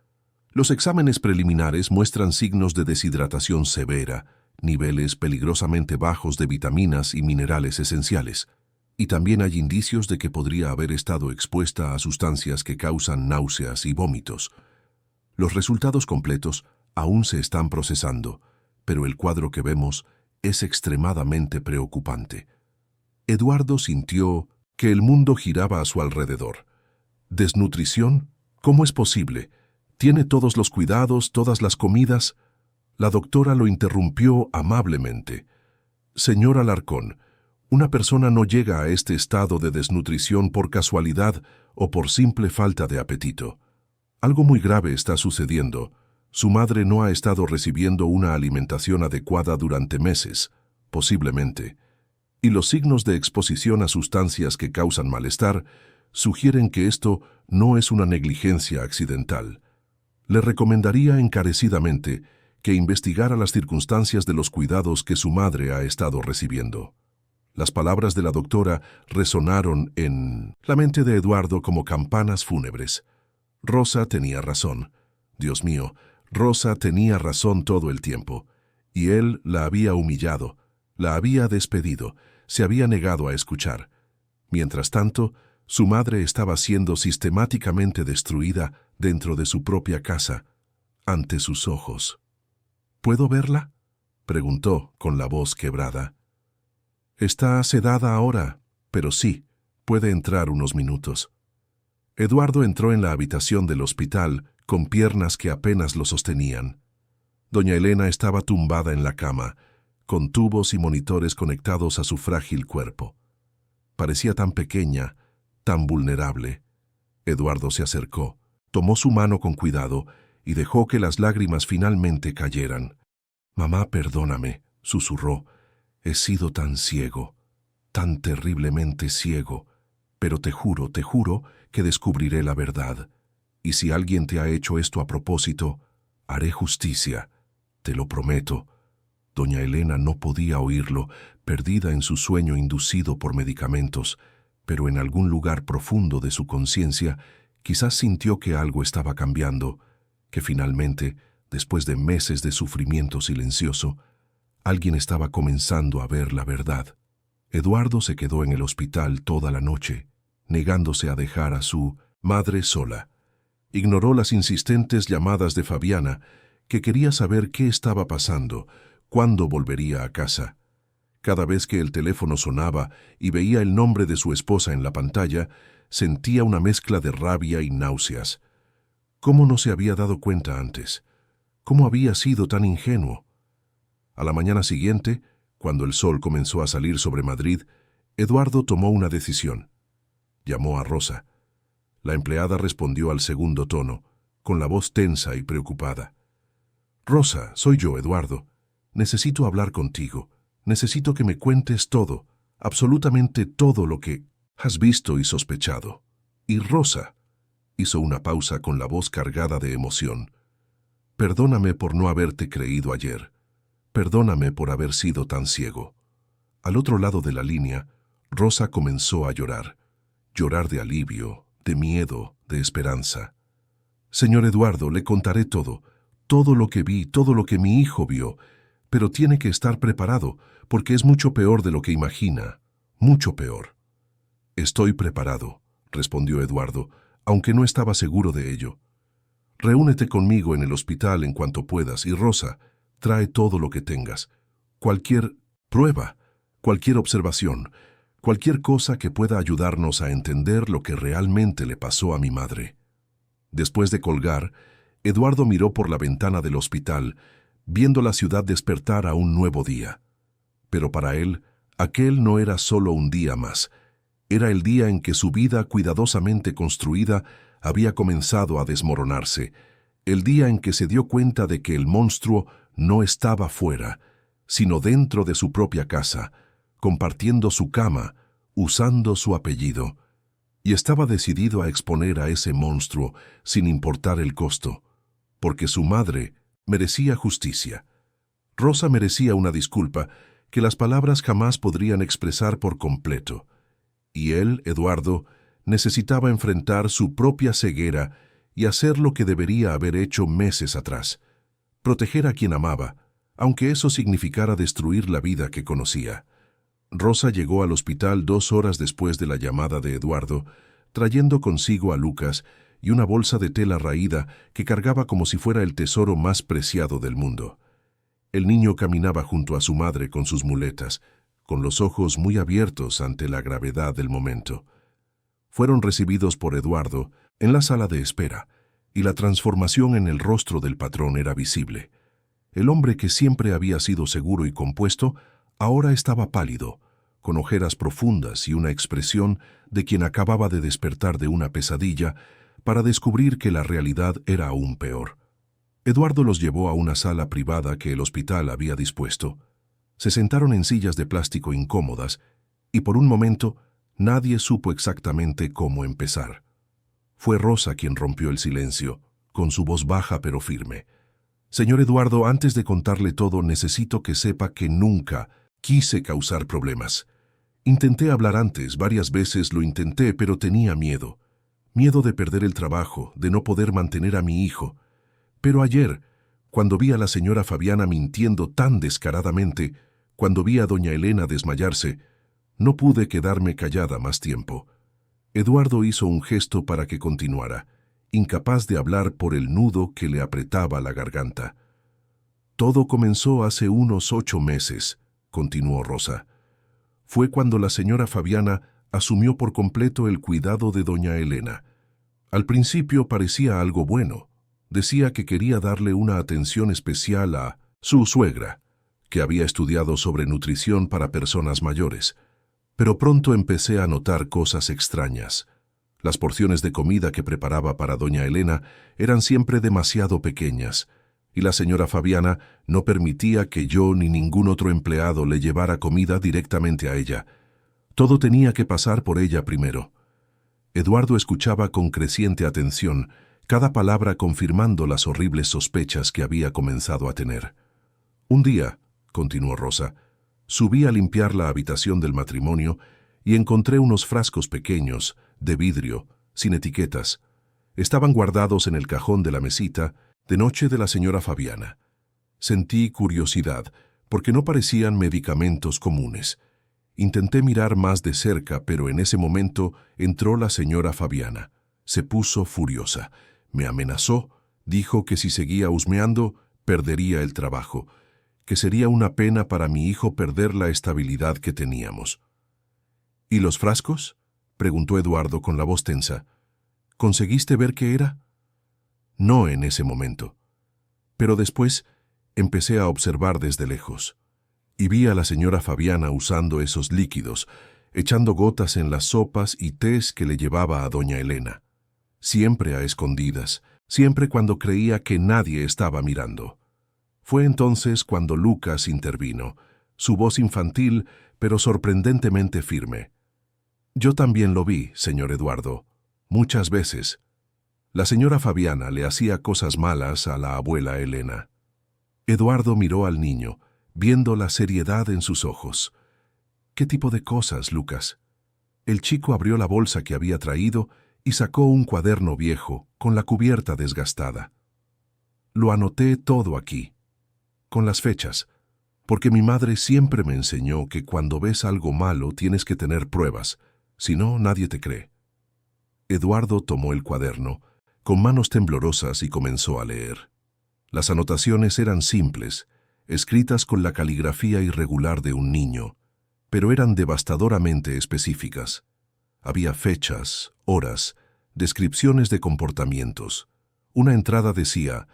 Los exámenes preliminares muestran signos de deshidratación severa, niveles peligrosamente bajos de vitaminas y minerales esenciales, y también hay indicios de que podría haber estado expuesta a sustancias que causan náuseas y vómitos. Los resultados completos aún se están procesando, pero el cuadro que vemos es extremadamente preocupante». Eduardo sintió que el mundo giraba a su alrededor. ¿Desnutrición? ¿Cómo es posible? ¿Tiene todos los cuidados, todas las comidas? La doctora lo interrumpió amablemente. «Señor Alarcón, una persona no llega a este estado de desnutrición por casualidad o por simple falta de apetito. Algo muy grave está sucediendo. Su madre no ha estado recibiendo una alimentación adecuada durante meses, posiblemente, y los signos de exposición a sustancias que causan malestar sugieren que esto no es una negligencia accidental. Le recomendaría encarecidamente que investigara las circunstancias de los cuidados que su madre ha estado recibiendo». Las palabras de la doctora resonaron en la mente de Eduardo como campanas fúnebres. Rosa tenía razón. Dios mío, Rosa tenía razón todo el tiempo. Y él la había humillado, la había despedido, se había negado a escuchar. Mientras tanto, su madre estaba siendo sistemáticamente destruida dentro de su propia casa, ante sus ojos. «¿Puedo verla?», preguntó con la voz quebrada. «Está sedada ahora, pero sí, puede entrar unos minutos». Eduardo entró en la habitación del hospital con piernas que apenas lo sostenían. Doña Elena estaba tumbada en la cama, con tubos y monitores conectados a su frágil cuerpo. Parecía tan pequeña, tan vulnerable. Eduardo se acercó, tomó su mano con cuidado y dejó que las lágrimas finalmente cayeran. «Mamá, perdóname», susurró. «He sido tan ciego, tan terriblemente ciego, pero te juro que descubriré la verdad. Y si alguien te ha hecho esto a propósito, haré justicia, te lo prometo». Doña Elena no podía oírlo, perdida en su sueño inducido por medicamentos, pero en algún lugar profundo de su conciencia quizás sintió que algo estaba cambiando, que finalmente, después de meses de sufrimiento silencioso, alguien estaba comenzando a ver la verdad. Eduardo se quedó en el hospital toda la noche, negándose a dejar a su madre sola. Ignoró las insistentes llamadas de Fabiana, que quería saber qué estaba pasando, cuándo volvería a casa. Cada vez que el teléfono sonaba y veía el nombre de su esposa en la pantalla, sentía una mezcla de rabia y náuseas. ¿Cómo no se había dado cuenta antes? ¿Cómo había sido tan ingenuo? A la mañana siguiente, cuando el sol comenzó a salir sobre Madrid, Eduardo tomó una decisión. Llamó a Rosa. La empleada respondió al segundo tono, con la voz tensa y preocupada. «Rosa, soy yo, Eduardo. Necesito hablar contigo. Necesito que me cuentes todo, absolutamente todo lo que has visto y sospechado». Y Rosa hizo una pausa con la voz cargada de emoción. «Perdóname por no haberte creído ayer. Perdóname por haber sido tan ciego». Al otro lado de la línea, Rosa comenzó a llorar. Llorar de alivio, de miedo, de esperanza. «Señor Eduardo, le contaré todo lo que vi, todo lo que mi hijo vio, pero tiene que estar preparado, porque es mucho peor de lo que imagina, mucho peor». «Estoy preparado», respondió Eduardo, aunque no estaba seguro de ello. «Reúnete conmigo en el hospital en cuanto puedas y Rosa, trae todo lo que tengas. Cualquier prueba, cualquier observación, cualquier cosa que pueda ayudarnos a entender lo que realmente le pasó a mi madre». Después de colgar, Eduardo miró por la ventana del hospital, viendo la ciudad despertar a un nuevo día. Pero para él, aquel no era solo un día más. Era el día en que su vida cuidadosamente construida había comenzado a desmoronarse, el día en que se dio cuenta de que el monstruo no estaba fuera, sino dentro de su propia casa, compartiendo su cama, usando su apellido. Y estaba decidido a exponer a ese monstruo sin importar el costo, porque su madre merecía justicia. Rosa merecía una disculpa que las palabras jamás podrían expresar por completo. Y él, Eduardo, necesitaba enfrentar su propia ceguera y hacer lo que debería haber hecho meses atrás: proteger a quien amaba, aunque eso significara destruir la vida que conocía. Rosa llegó al hospital 2 horas después de la llamada de Eduardo, trayendo consigo a Lucas y una bolsa de tela raída que cargaba como si fuera el tesoro más preciado del mundo. El niño caminaba junto a su madre con sus muletas, con los ojos muy abiertos ante la gravedad del momento. Fueron recibidos por Eduardo en la sala de espera, y la transformación en el rostro del patrón era visible. El hombre que siempre había sido seguro y compuesto, ahora estaba pálido, con ojeras profundas y una expresión de quien acababa de despertar de una pesadilla para descubrir que la realidad era aún peor. Eduardo los llevó a una sala privada que el hospital había dispuesto. Se sentaron en sillas de plástico incómodas y por un momento nadie supo exactamente cómo empezar. Fue Rosa quien rompió el silencio, con su voz baja pero firme. «Señor Eduardo, antes de contarle todo, necesito que sepa que nunca quise causar problemas. Intenté hablar antes, varias veces lo intenté, pero tenía miedo. Miedo de perder el trabajo, de no poder mantener a mi hijo. Pero ayer, cuando vi a la señora Fabiana mintiendo tan descaradamente, cuando vi a doña Elena desmayarse, no pude quedarme callada más tiempo». Eduardo hizo un gesto para que continuara, incapaz de hablar por el nudo que le apretaba la garganta. «Todo comenzó hace unos 8 meses», continuó Rosa. «Fue cuando la señora Fabiana asumió por completo el cuidado de doña Elena. Al principio parecía algo bueno. Decía que quería darle una atención especial a su suegra, que había estudiado sobre nutrición para personas mayores. Pero pronto empecé a notar cosas extrañas. Las porciones de comida que preparaba para doña Elena eran siempre demasiado pequeñas, y la señora Fabiana no permitía que yo ni ningún otro empleado le llevara comida directamente a ella. Todo tenía que pasar por ella primero». Eduardo escuchaba con creciente atención, cada palabra confirmando las horribles sospechas que había comenzado a tener. «Un día», continuó Rosa, «subí a limpiar la habitación del matrimonio y encontré unos frascos pequeños, de vidrio, sin etiquetas. Estaban guardados en el cajón de la mesita, de noche de la señora Fabiana. Sentí curiosidad, porque no parecían medicamentos comunes. Intenté mirar más de cerca, pero en ese momento entró la señora Fabiana. Se puso furiosa. Me amenazó, dijo que si seguía husmeando, perdería el trabajo, que sería una pena para mi hijo perder la estabilidad que teníamos». «¿Y los frascos?», preguntó Eduardo con la voz tensa. «¿Conseguiste ver qué era?». «No en ese momento. Pero después empecé a observar desde lejos, y vi a la señora Fabiana usando esos líquidos, echando gotas en las sopas y tés que le llevaba a doña Elena. Siempre a escondidas, siempre cuando creía que nadie estaba mirando. Fue entonces cuando Lucas intervino, su voz infantil pero sorprendentemente firme. «Yo también lo vi, señor Eduardo, muchas veces. La señora Fabiana le hacía cosas malas a la abuela Elena». Eduardo miró al niño, viendo la seriedad en sus ojos. «¿Qué tipo de cosas, Lucas?». El chico abrió la bolsa que había traído y sacó un cuaderno viejo, con la cubierta desgastada. «Lo anoté todo aquí, con las fechas, porque mi madre siempre me enseñó que cuando ves algo malo tienes que tener pruebas, si no, nadie te cree». Eduardo tomó el cuaderno, con manos temblorosas, y comenzó a leer. Las anotaciones eran simples, escritas con la caligrafía irregular de un niño, pero eran devastadoramente específicas. Había fechas, horas, descripciones de comportamientos. Una entrada decía: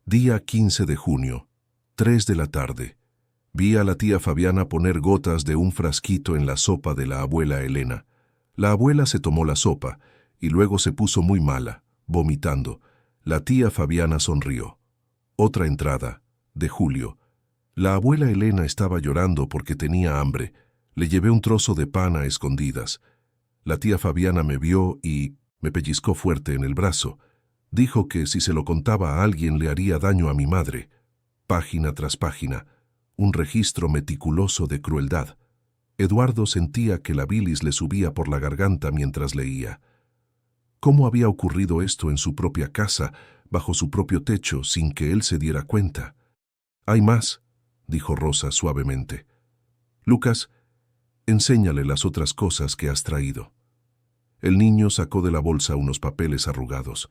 «Día 15 de junio, 3 de la tarde. Vi a la tía Fabiana poner gotas de un frasquito en la sopa de la abuela Elena. La abuela se tomó la sopa y luego se puso muy mala, vomitando. La tía Fabiana sonrió. Otra entrada, de Julio. La abuela Elena estaba llorando porque tenía hambre. Le llevé un trozo de pan a escondidas. La tía Fabiana me vio y me pellizcó fuerte en el brazo. Dijo que si se lo contaba a alguien le haría daño a mi madre. Página tras página, un registro meticuloso de crueldad. Eduardo sentía que la bilis le subía por la garganta mientras leía. ¿Cómo había ocurrido esto en su propia casa, bajo su propio techo, sin que él se diera cuenta? «Hay más», dijo Rosa suavemente. «Lucas, enséñale las otras cosas que has traído». El niño sacó de la bolsa unos papeles arrugados.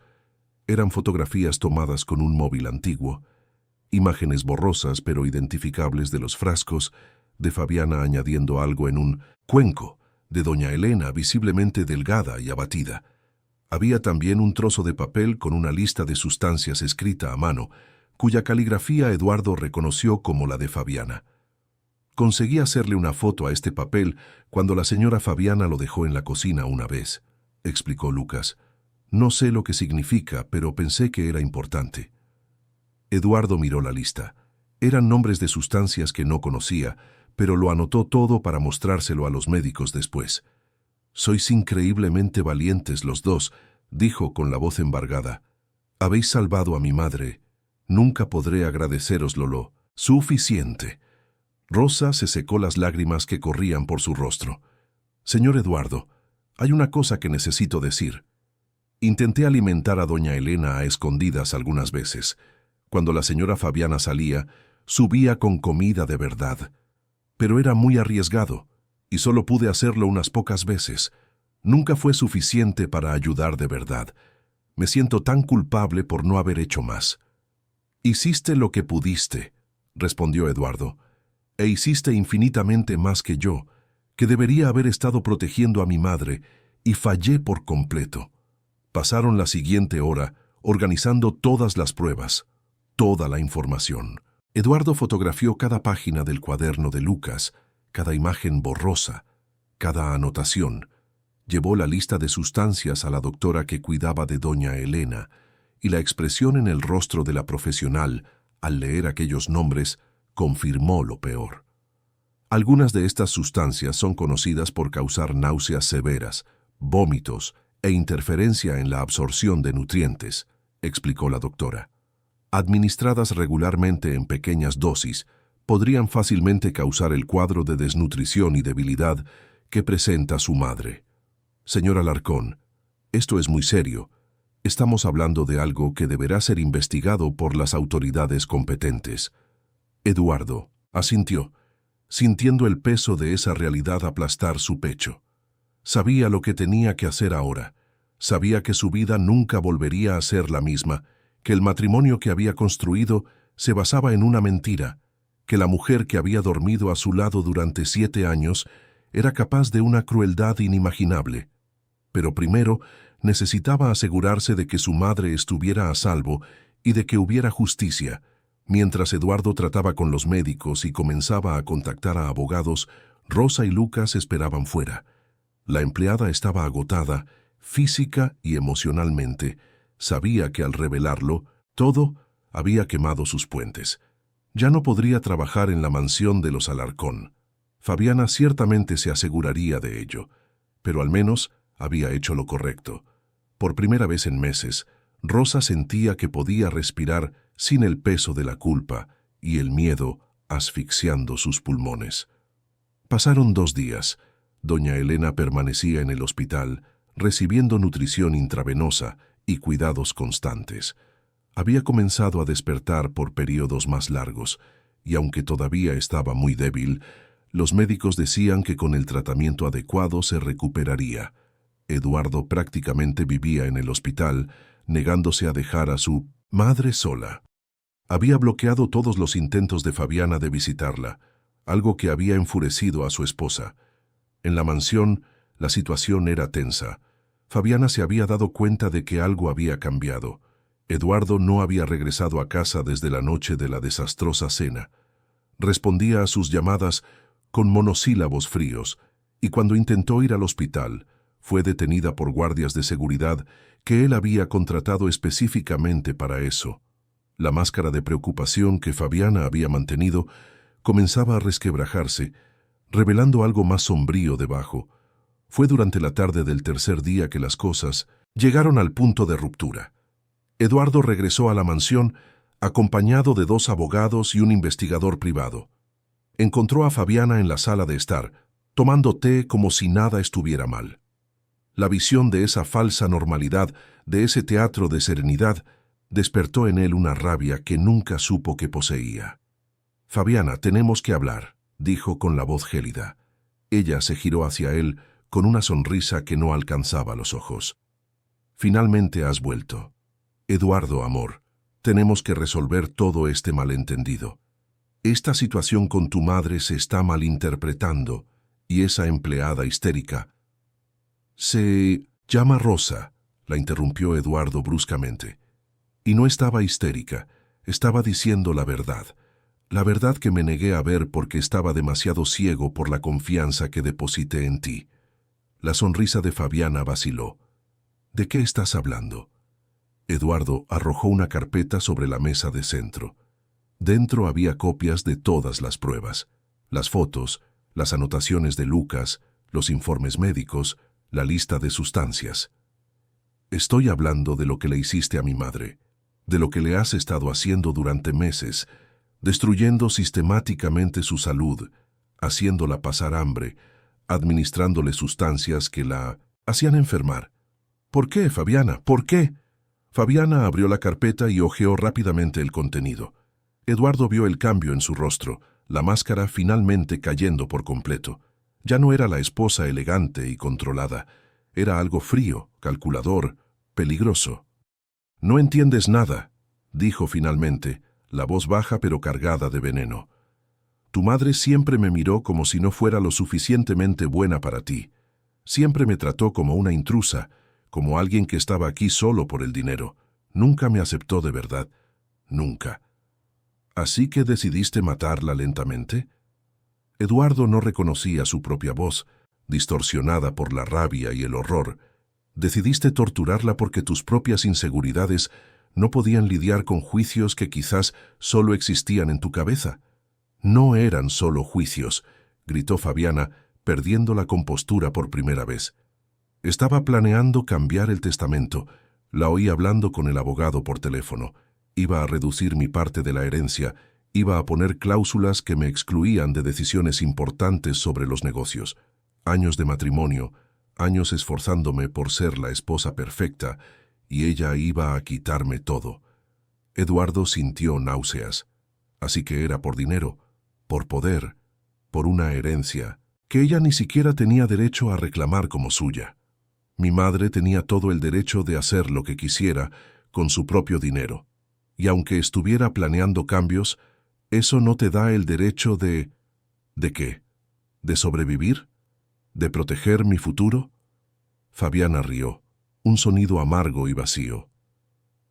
Eran fotografías tomadas con un móvil antiguo, imágenes borrosas pero identificables de los frascos, de Fabiana añadiendo algo en un cuenco, de doña Elena visiblemente delgada y abatida. Había también un trozo de papel con una lista de sustancias escrita a mano, cuya caligrafía Eduardo reconoció como la de Fabiana. Conseguí hacerle una foto a este papel cuando la señora Fabiana lo dejó en la cocina una vez, explicó Lucas. No sé lo que significa, pero pensé que era importante. Eduardo miró la lista. Eran nombres de sustancias que no conocía, pero lo anotó todo para mostrárselo a los médicos después. «Sois increíblemente valientes los dos», dijo con la voz embargada. «Habéis salvado a mi madre. Nunca podré agradecéroslo lo suficiente». Rosa se secó las lágrimas que corrían por su rostro. «Señor Eduardo, hay una cosa que necesito decir. Intenté alimentar a doña Elena a escondidas algunas veces. Cuando la señora Fabiana salía, subía con comida de verdad. Pero era muy arriesgado, y solo pude hacerlo unas pocas veces. Nunca fue suficiente para ayudar de verdad. Me siento tan culpable por no haber hecho más». «Hiciste lo que pudiste», respondió Eduardo, «e hiciste infinitamente más que yo, que debería haber estado protegiendo a mi madre, y fallé por completo». Pasaron la siguiente hora organizando todas las pruebas, toda la información. Eduardo fotografió cada página del cuaderno de Lucas, cada imagen borrosa, cada anotación. Llevó la lista de sustancias a la doctora que cuidaba de doña Elena, y la expresión en el rostro de la profesional, al leer aquellos nombres, confirmó lo peor. Algunas de estas sustancias son conocidas por causar náuseas severas, vómitos e interferencia en la absorción de nutrientes, explicó la doctora. Administradas regularmente en pequeñas dosis, podrían fácilmente causar el cuadro de desnutrición y debilidad que presenta su madre. Señor Alarcón, esto es muy serio. Estamos hablando de algo que deberá ser investigado por las autoridades competentes. Eduardo asintió, sintiendo el peso de esa realidad aplastar su pecho. Sabía lo que tenía que hacer ahora. Sabía que su vida nunca volvería a ser la misma, que el matrimonio que había construido se basaba en una mentira, que la mujer que había dormido a su lado durante 7 años era capaz de una crueldad inimaginable. Pero primero necesitaba asegurarse de que su madre estuviera a salvo y de que hubiera justicia. Mientras Eduardo trataba con los médicos y comenzaba a contactar a abogados, Rosa y Lucas esperaban fuera. La empleada estaba agotada, física y emocionalmente. Sabía que al revelarlo, todo había quemado sus puentes. Ya no podría trabajar en la mansión de los Alarcón. Fabiana ciertamente se aseguraría de ello, pero al menos había hecho lo correcto. Por primera vez en meses, Rosa sentía que podía respirar sin el peso de la culpa y el miedo asfixiando sus pulmones. Pasaron 2 días. Doña Elena permanecía en el hospital, recibiendo nutrición intravenosa y cuidados constantes. Había comenzado a despertar por periodos más largos, y aunque todavía estaba muy débil, los médicos decían que con el tratamiento adecuado se recuperaría. Eduardo prácticamente vivía en el hospital, negándose a dejar a su madre sola. Había bloqueado todos los intentos de Fabiana de visitarla, algo que había enfurecido a su esposa. En la mansión, la situación era tensa. Fabiana se había dado cuenta de que algo había cambiado. Eduardo no había regresado a casa desde la noche de la desastrosa cena. Respondía a sus llamadas con monosílabos fríos, y cuando intentó ir al hospital, fue detenida por guardias de seguridad que él había contratado específicamente para eso. La máscara de preocupación que Fabiana había mantenido comenzaba a resquebrajarse, revelando algo más sombrío debajo. Fue durante la tarde del tercer día que las cosas llegaron al punto de ruptura. Eduardo regresó a la mansión acompañado de 2 abogados y un investigador privado. Encontró a Fabiana en la sala de estar, tomando té como si nada estuviera mal. La visión de esa falsa normalidad, de ese teatro de serenidad, despertó en él una rabia que nunca supo que poseía. «Fabiana, tenemos que hablar», dijo con la voz gélida. Ella se giró hacia él con una sonrisa que no alcanzaba los ojos. «Finalmente has vuelto. Eduardo, amor, tenemos que resolver todo este malentendido. Esta situación con tu madre se está malinterpretando y esa empleada histérica se llama Rosa», la interrumpió Eduardo bruscamente. «Y no estaba histérica, estaba diciendo la verdad que me negué a ver porque estaba demasiado ciego por la confianza que deposité en ti». La sonrisa de Fabiana vaciló. «¿De qué estás hablando?» Eduardo arrojó una carpeta sobre la mesa de centro. Dentro había copias de todas las pruebas, las fotos, las anotaciones de Lucas, los informes médicos, la lista de sustancias. «Estoy hablando de lo que le hiciste a mi madre, de lo que le has estado haciendo durante meses, destruyendo sistemáticamente su salud, haciéndola pasar hambre, administrándole sustancias que la hacían enfermar». «¿Por qué, Fabiana? ¿Por qué?» Fabiana abrió la carpeta y hojeó rápidamente el contenido. Eduardo vio el cambio en su rostro, la máscara finalmente cayendo por completo. Ya no era la esposa elegante y controlada, era algo frío, calculador, peligroso. «No entiendes nada», dijo finalmente, la voz baja pero cargada de veneno. «Tu madre siempre me miró como si no fuera lo suficientemente buena para ti. Siempre me trató como una intrusa, como alguien que estaba aquí solo por el dinero. Nunca me aceptó de verdad. Nunca. ¿Así que decidiste matarla lentamente?» Eduardo no reconocía su propia voz, distorsionada por la rabia y el horror. «Decidiste torturarla porque tus propias inseguridades no podían lidiar con juicios que quizás solo existían en tu cabeza». «No eran solo juicios», gritó Fabiana, perdiendo la compostura por primera vez. «Estaba planeando cambiar el testamento. La oí hablando con el abogado por teléfono. Iba a reducir mi parte de la herencia, iba a poner cláusulas que me excluían de decisiones importantes sobre los negocios. Años de matrimonio, años esforzándome por ser la esposa perfecta, y ella iba a quitarme todo». Eduardo sintió náuseas. Así que era por dinero, por poder, por una herencia, que ella ni siquiera tenía derecho a reclamar como suya. Mi madre tenía todo el derecho de hacer lo que quisiera con su propio dinero. Y aunque estuviera planeando cambios, eso no te da el derecho de... ¿De qué? ¿De sobrevivir? ¿De proteger mi futuro? Fabiana rió, un sonido amargo y vacío.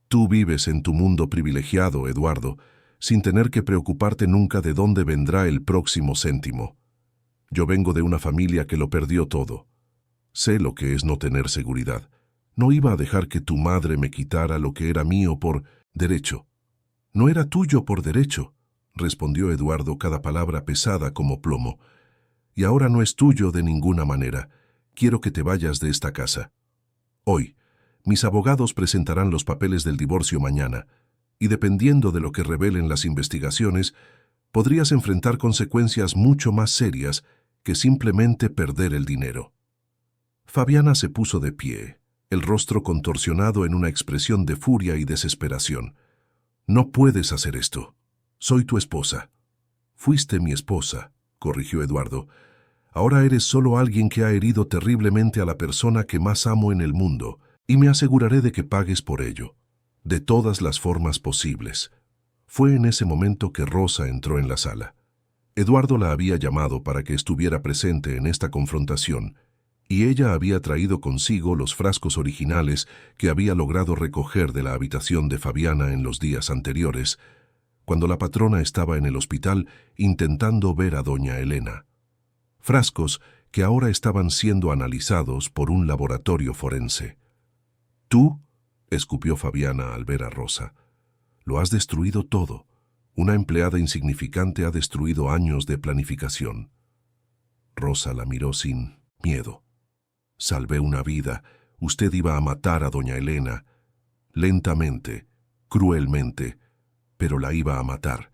Tú vives en tu mundo privilegiado, Eduardo, sin tener que preocuparte nunca de dónde vendrá el próximo céntimo. Yo vengo de una familia que lo perdió todo. Sé lo que es no tener seguridad. No iba a dejar que tu madre me quitara lo que era mío por derecho. No era tuyo por derecho, respondió Eduardo, cada palabra pesada como plomo. Y ahora no es tuyo de ninguna manera. Quiero que te vayas de esta casa. Hoy, mis abogados presentarán los papeles del divorcio mañana, y dependiendo de lo que revelen las investigaciones, podrías enfrentar consecuencias mucho más serias que simplemente perder el dinero. Fabiana se puso de pie, el rostro contorsionado en una expresión de furia y desesperación. No puedes hacer esto. Soy tu esposa. Fuiste mi esposa, corrigió Eduardo. Ahora eres solo alguien que ha herido terriblemente a la persona que más amo en el mundo, y me aseguraré de que pagues por ello, de todas las formas posibles. Fue en ese momento que Rosa entró en la sala. Eduardo la había llamado para que estuviera presente en esta confrontación, y ella había traído consigo los frascos originales que había logrado recoger de la habitación de Fabiana en los días anteriores. cuando la patrona estaba en el hospital intentando ver a doña Elena. Frascos que ahora estaban siendo analizados por un laboratorio forense. «¿Tú?», escupió Fabiana al ver a Rosa. «Lo has destruido todo. Una empleada insignificante ha destruido años de planificación». Rosa la miró sin miedo. «Salvé una vida. Usted iba a matar a doña Elena. Lentamente, cruelmente, pero la iba a matar.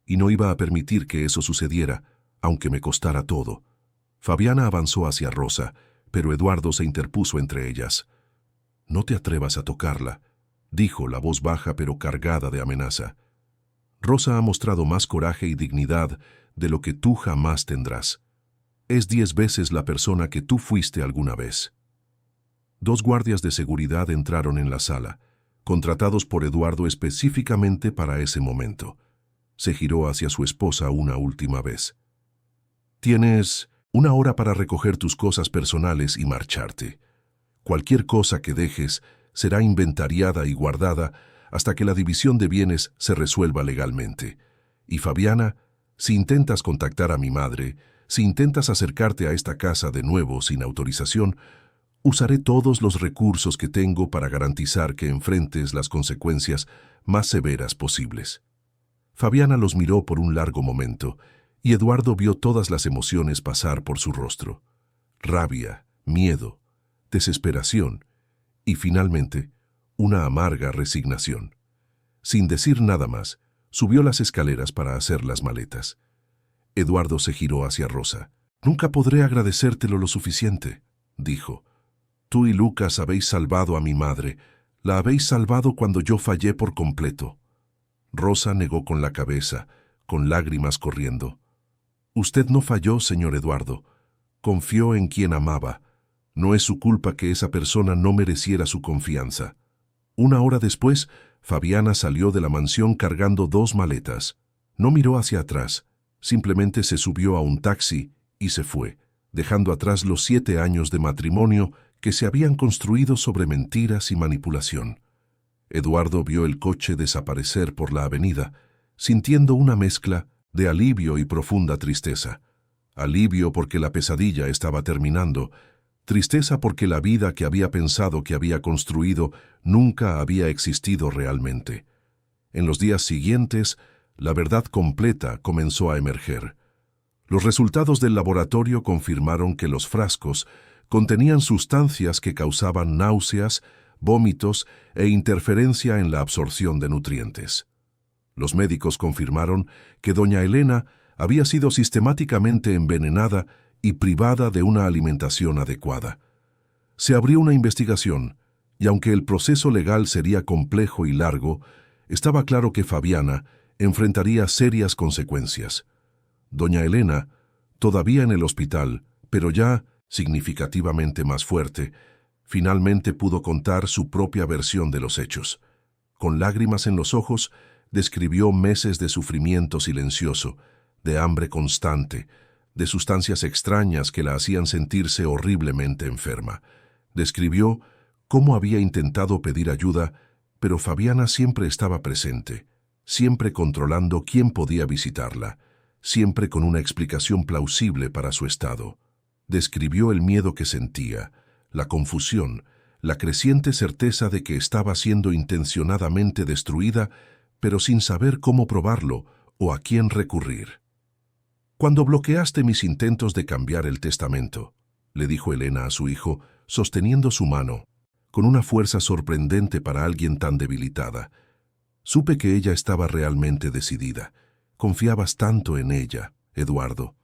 Y no iba a permitir que eso sucediera, aunque me costara todo». Fabiana avanzó hacia Rosa, pero Eduardo se interpuso entre ellas. «No te atrevas a tocarla», dijo, la voz baja pero cargada de amenaza. «Rosa ha mostrado más coraje y dignidad de lo que tú jamás tendrás. Es 10 veces la persona que tú fuiste alguna vez». 2 guardias de seguridad entraron en la sala, contratados por Eduardo específicamente para ese momento. Se giró hacia su esposa una última vez. «Tienes 1 hora para recoger tus cosas personales y marcharte. Cualquier cosa que dejes será inventariada y guardada hasta que la división de bienes se resuelva legalmente. Y Fabiana, si intentas contactar a mi madre, si intentas acercarte a esta casa de nuevo sin autorización, usaré todos los recursos que tengo para garantizar que enfrentes las consecuencias más severas posibles». Fabiana los miró por un largo momento, y Eduardo vio todas las emociones pasar por su rostro. Rabia, miedo, desesperación y, finalmente, una amarga resignación. Sin decir nada más, subió las escaleras para hacer las maletas. Eduardo se giró hacia Rosa. «Nunca podré agradecértelo lo suficiente», dijo. «Tú y Lucas habéis salvado a mi madre. La habéis salvado cuando yo fallé por completo». Rosa negó con la cabeza, con lágrimas corriendo. «Usted no falló, señor Eduardo. Confió en quien amaba. No es su culpa que esa persona no mereciera su confianza». 1 hora después, Fabiana salió de la mansión cargando 2 maletas. No miró hacia atrás, simplemente se subió a un taxi y se fue, dejando atrás los 7 años de matrimonio que se habían construido sobre mentiras y manipulación. Eduardo vio el coche desaparecer por la avenida, sintiendo una mezcla de alivio y profunda tristeza. Alivio porque la pesadilla estaba terminando, tristeza porque la vida que había pensado que había construido nunca había existido realmente. En los días siguientes, la verdad completa comenzó a emerger. Los resultados del laboratorio confirmaron que los frascos contenían sustancias que causaban náuseas, vómitos e interferencia en la absorción de nutrientes. Los médicos confirmaron que doña Elena había sido sistemáticamente envenenada y privada de una alimentación adecuada. Se abrió una investigación, y aunque el proceso legal sería complejo y largo, estaba claro que Fabiana enfrentaría serias consecuencias. Doña Elena, todavía en el hospital, pero ya significativamente más fuerte, finalmente pudo contar su propia versión de los hechos. Con lágrimas en los ojos, describió meses de sufrimiento silencioso, de hambre constante, de sustancias extrañas que la hacían sentirse horriblemente enferma. Describió cómo había intentado pedir ayuda, pero Fabiana siempre estaba presente, siempre controlando quién podía visitarla, siempre con una explicación plausible para su estado. Describió el miedo que sentía, la confusión, la creciente certeza de que estaba siendo intencionadamente destruida, pero sin saber cómo probarlo o a quién recurrir. «Cuando bloqueaste mis intentos de cambiar el testamento», le dijo Elena a su hijo, sosteniendo su mano, con una fuerza sorprendente para alguien tan debilitada. «Supe que ella estaba realmente decidida. Confiabas tanto en ella, Eduardo.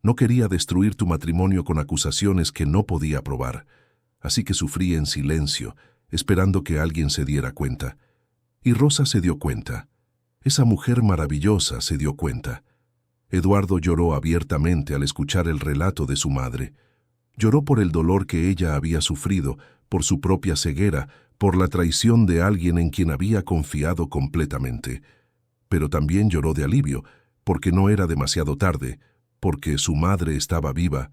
No quería destruir tu matrimonio con acusaciones que no podía probar, así que sufrí en silencio, esperando que alguien se diera cuenta. Y Rosa se dio cuenta. Esa mujer maravillosa se dio cuenta». Eduardo lloró abiertamente al escuchar el relato de su madre. Lloró por el dolor que ella había sufrido, por su propia ceguera, por la traición de alguien en quien había confiado completamente. Pero también lloró de alivio, porque no era demasiado tarde, porque su madre estaba viva.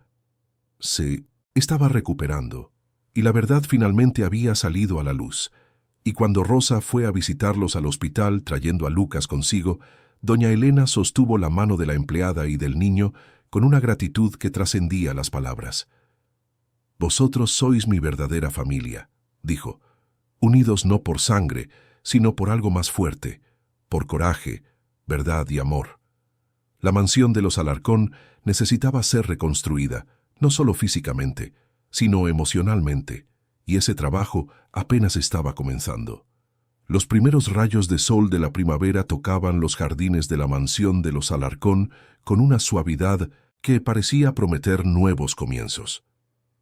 Se estaba recuperando, y la verdad finalmente había salido a la luz. Y cuando Rosa fue a visitarlos al hospital trayendo a Lucas consigo, Doña Elena sostuvo la mano de la empleada y del niño con una gratitud que trascendía las palabras. «Vosotros sois mi verdadera familia», dijo, «unidos no por sangre, sino por algo más fuerte, por coraje, verdad y amor». La mansión de los Alarcón necesitaba ser reconstruida, no solo físicamente, sino emocionalmente, y ese trabajo apenas estaba comenzando. Los primeros rayos de sol de la primavera tocaban los jardines de la mansión de los Alarcón con una suavidad que parecía prometer nuevos comienzos.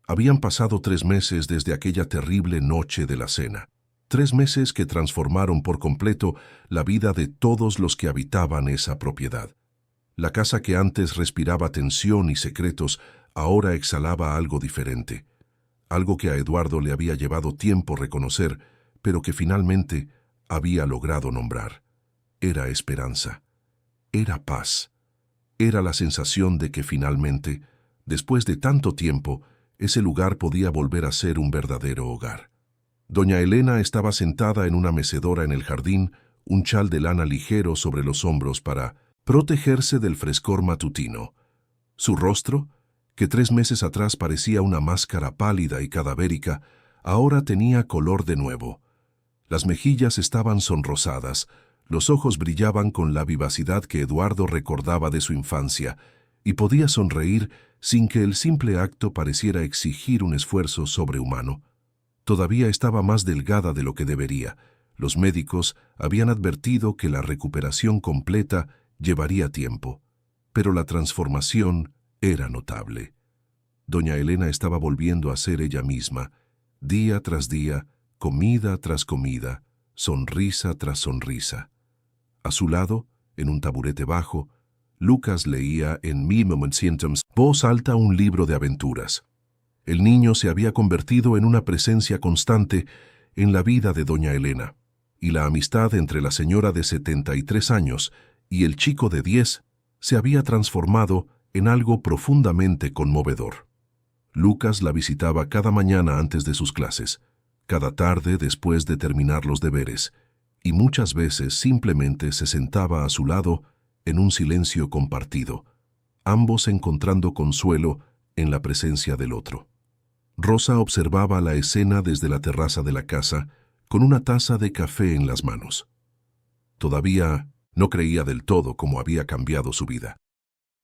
Habían pasado 3 meses desde aquella terrible noche de la cena. 3 meses que transformaron por completo la vida de todos los que habitaban esa propiedad. La casa que antes respiraba tensión y secretos ahora exhalaba algo diferente. Algo que a Eduardo le había llevado tiempo reconocer, pero que finalmente había logrado nombrar. Era esperanza. Era paz. Era la sensación de que finalmente, después de tanto tiempo, ese lugar podía volver a ser un verdadero hogar. Doña Elena estaba sentada en una mecedora en el jardín, un chal de lana ligero sobre los hombros para protegerse del frescor matutino. Su rostro, que 3 meses atrás parecía una máscara pálida y cadavérica, ahora tenía color de nuevo. Las mejillas estaban sonrosadas, los ojos brillaban con la vivacidad que Eduardo recordaba de su infancia, y podía sonreír sin que el simple acto pareciera exigir un esfuerzo sobrehumano. Todavía estaba más delgada de lo que debería. Los médicos habían advertido que la recuperación completa llevaría tiempo, pero la transformación era notable. Doña Elena estaba volviendo a ser ella misma, día tras día, comida tras comida, sonrisa tras sonrisa. A su lado, en un taburete bajo, Lucas leía en voz alta un libro de aventuras. El niño se había convertido en una presencia constante en la vida de doña Elena, y la amistad entre la señora de 73 años y el chico de 10 se había transformado en algo profundamente conmovedor. Lucas la visitaba cada mañana antes de sus clases, cada tarde después de terminar los deberes, y muchas veces simplemente se sentaba a su lado en un silencio compartido, ambos encontrando consuelo en la presencia del otro. Rosa observaba la escena desde la terraza de la casa, con una taza de café en las manos. Todavía no creía del todo cómo había cambiado su vida.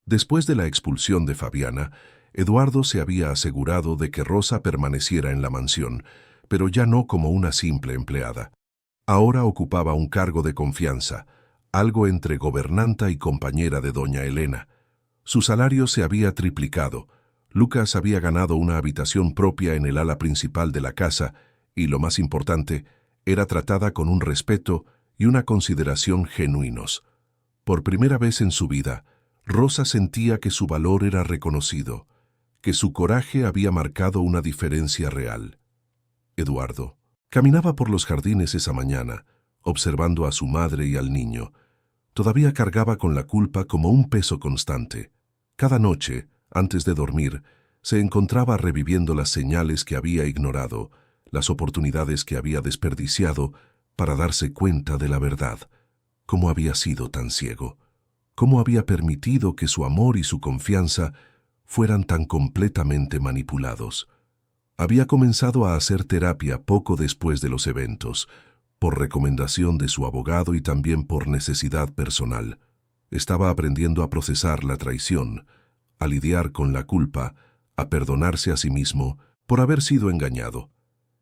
Después de la expulsión de Fabiana, Eduardo se había asegurado de que Rosa permaneciera en la mansión, pero ya no como una simple empleada. Ahora ocupaba un cargo de confianza, algo entre gobernanta y compañera de doña Elena. Su salario se había triplicado. Lucas había ganado una habitación propia en el ala principal de la casa y, lo más importante, era tratada con un respeto y una consideración genuinos. Por primera vez en su vida, Rosa sentía que su valor era reconocido, que su coraje había marcado una diferencia real. Eduardo caminaba por los jardines esa mañana, observando a su madre y al niño. Todavía cargaba con la culpa como un peso constante. Cada noche, antes de dormir, se encontraba reviviendo las señales que había ignorado, las oportunidades que había desperdiciado para darse cuenta de la verdad. ¿Cómo había sido tan ciego? ¿Cómo había permitido que su amor y su confianza fueran tan completamente manipulados? Había comenzado a hacer terapia poco después de los eventos, por recomendación de su abogado y también por necesidad personal. Estaba aprendiendo a procesar la traición, a lidiar con la culpa, a perdonarse a sí mismo por haber sido engañado.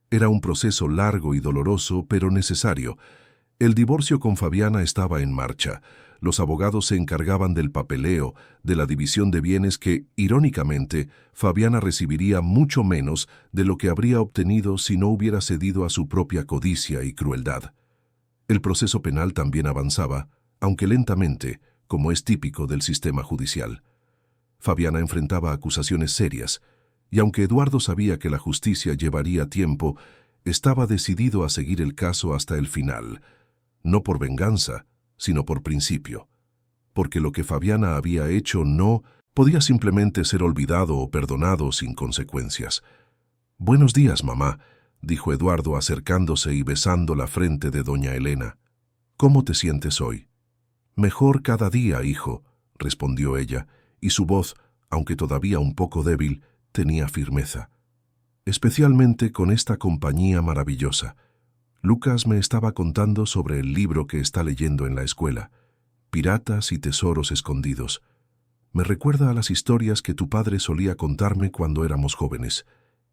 Era un proceso largo y doloroso, pero necesario. El divorcio con Fabiana estaba en marcha. Los abogados se encargaban del papeleo, de la división de bienes que, irónicamente, Fabiana recibiría mucho menos de lo que habría obtenido si no hubiera cedido a su propia codicia y crueldad. El proceso penal también avanzaba, aunque lentamente, como es típico del sistema judicial. Fabiana enfrentaba acusaciones serias, y aunque Eduardo sabía que la justicia llevaría tiempo, estaba decidido a seguir el caso hasta el final, no por venganza, sino por principio, porque lo que Fabiana había hecho no podía simplemente ser olvidado o perdonado sin consecuencias. «Buenos días, mamá», dijo Eduardo acercándose y besando la frente de doña Elena. «¿Cómo te sientes hoy?» Mejor cada día, hijo, respondió ella, y su voz, aunque todavía un poco débil, tenía firmeza. Especialmente con esta compañía maravillosa. Lucas me estaba contando sobre el libro que está leyendo en la escuela, Piratas y Tesoros Escondidos. Me recuerda a las historias que tu padre solía contarme cuando éramos jóvenes.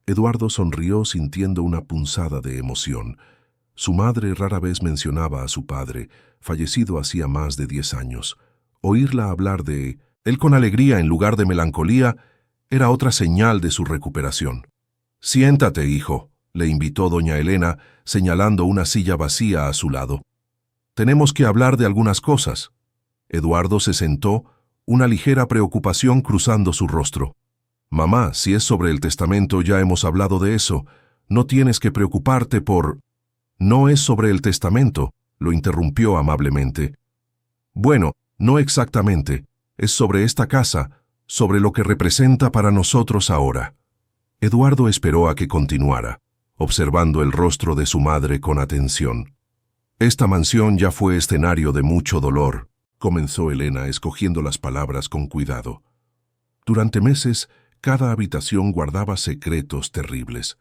Eduardo sonrió sintiendo una punzada de emoción. Su madre rara vez mencionaba a su padre, fallecido hacía más de 10 años. Oírla hablar de él con alegría en lugar de melancolía era otra señal de su recuperación. «Siéntate, hijo», le invitó doña Elena, señalando una silla vacía a su lado. «Tenemos que hablar de algunas cosas». Eduardo se sentó, una ligera preocupación cruzando su rostro. «Mamá, si es sobre el testamento ya hemos hablado de eso. No tienes que preocuparte por...» «No es sobre el testamento», lo interrumpió amablemente. «Bueno, no exactamente. Es sobre esta casa, sobre lo que representa para nosotros ahora». Eduardo esperó a que continuara, observando el rostro de su madre con atención. «Esta mansión ya fue escenario de mucho dolor», comenzó Elena, escogiendo las palabras con cuidado. «Durante meses, cada habitación guardaba secretos terribles.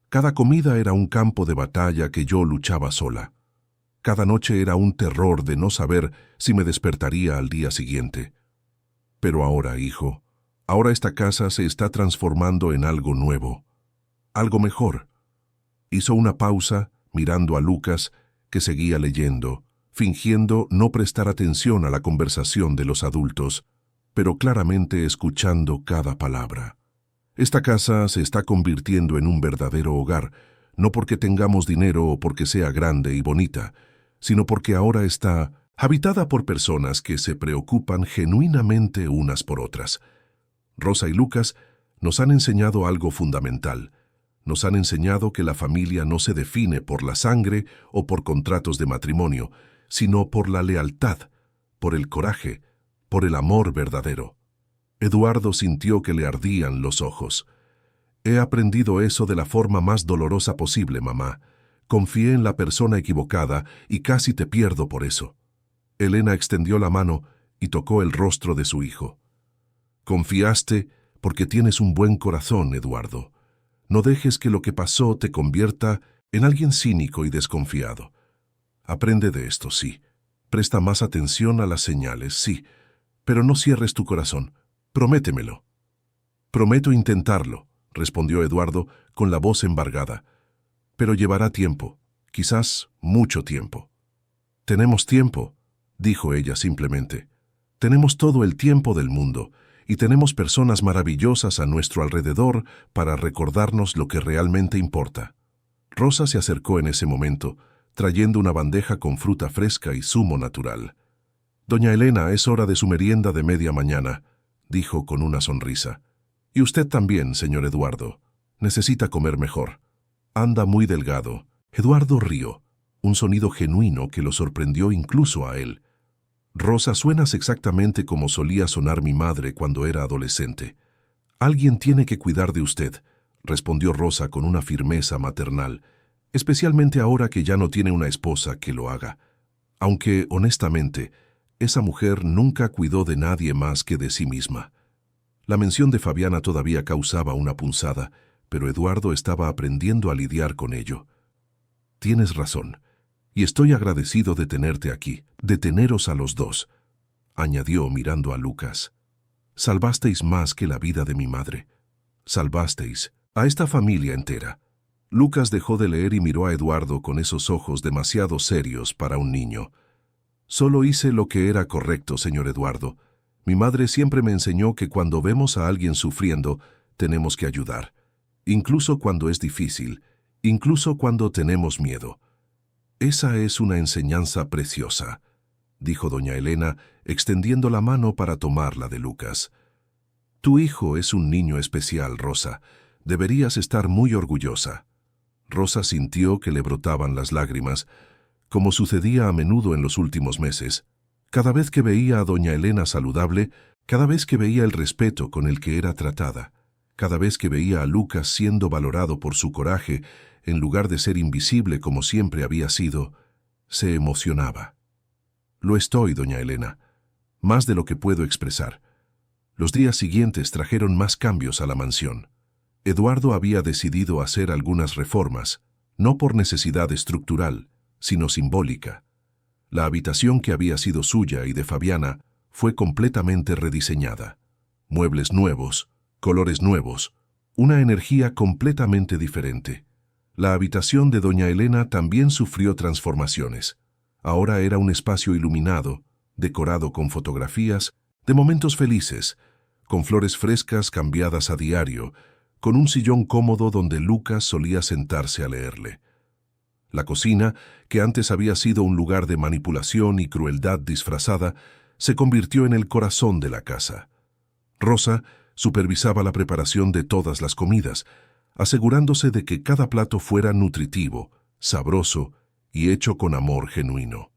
Cada comida era un campo de batalla que yo luchaba sola. Cada noche era un terror de no saber si me despertaría al día siguiente. Pero ahora, hijo, ahora esta casa se está transformando en algo nuevo, algo mejor». Hizo una pausa, mirando a Lucas, que seguía leyendo, fingiendo no prestar atención a la conversación de los adultos, pero claramente escuchando cada palabra. «Esta casa se está convirtiendo en un verdadero hogar, no porque tengamos dinero o porque sea grande y bonita, sino porque ahora está habitada por personas que se preocupan genuinamente unas por otras. Rosa y Lucas nos han enseñado algo fundamental. Nos han enseñado que la familia no se define por la sangre o por contratos de matrimonio, sino por la lealtad, por el coraje, por el amor verdadero». Eduardo sintió que le ardían los ojos. «He aprendido eso de la forma más dolorosa posible, mamá. Confié en la persona equivocada y casi te pierdo por eso». Elena extendió la mano y tocó el rostro de su hijo. «Confiaste porque tienes un buen corazón, Eduardo. No dejes que lo que pasó te convierta en alguien cínico y desconfiado. Aprende de esto, sí. Presta más atención a las señales, sí. Pero no cierres tu corazón. Prométemelo». «Prometo intentarlo», respondió Eduardo con la voz embargada. «Pero llevará tiempo, quizás mucho tiempo». «Tenemos tiempo», dijo ella simplemente. «Tenemos todo el tiempo del mundo, y tenemos personas maravillosas a nuestro alrededor para recordarnos lo que realmente importa». Rosa se acercó en ese momento, trayendo una bandeja con fruta fresca y zumo natural. «Doña Elena, es hora de su merienda de media mañana», dijo con una sonrisa. «Y usted también, señor Eduardo. Necesita comer mejor. Anda muy delgado». Eduardo rió, un sonido genuino que lo sorprendió incluso a él. «Rosa, suenas exactamente como solía sonar mi madre cuando era adolescente. Alguien tiene que cuidar de usted», respondió Rosa con una firmeza maternal, especialmente ahora que ya no tiene una esposa que lo haga. Aunque, honestamente, esa mujer nunca cuidó de nadie más que de sí misma. La mención de Fabiana todavía causaba una punzada, pero Eduardo estaba aprendiendo a lidiar con ello. «Tienes razón, y estoy agradecido de tenerte aquí, de teneros a los dos», añadió mirando a Lucas. «Salvasteis más que la vida de mi madre. Salvasteis a esta familia entera». Lucas dejó de leer y miró a Eduardo con esos ojos demasiado serios para un niño. «Solo hice lo que era correcto, señor Eduardo. Mi madre siempre me enseñó que cuando vemos a alguien sufriendo, tenemos que ayudar, incluso cuando es difícil, incluso cuando tenemos miedo». «Esa es una enseñanza preciosa», dijo doña Elena, extendiendo la mano para tomar la de Lucas. «Tu hijo es un niño especial, Rosa. Deberías estar muy orgullosa». Rosa sintió que le brotaban las lágrimas, como sucedía a menudo en los últimos meses. Cada vez que veía a doña Elena saludable, cada vez que veía el respeto con el que era tratada, cada vez que veía a Lucas siendo valorado por su coraje, en lugar de ser invisible como siempre había sido, se emocionaba. Lo estoy, doña Elena. Más de lo que puedo expresar. Los días siguientes trajeron más cambios a la mansión. Eduardo había decidido hacer algunas reformas, no por necesidad estructural, sino simbólica. La habitación que había sido suya y de Fabiana fue completamente rediseñada. Muebles nuevos, colores nuevos, una energía completamente diferente. La habitación de doña Elena también sufrió transformaciones. Ahora era un espacio iluminado, decorado con fotografías de momentos felices, con flores frescas cambiadas a diario, con un sillón cómodo donde Lucas solía sentarse a leerle. La cocina, que antes había sido un lugar de manipulación y crueldad disfrazada, se convirtió en el corazón de la casa. Rosa supervisaba la preparación de todas las comidas, asegurándose de que cada plato fuera nutritivo, sabroso y hecho con amor genuino.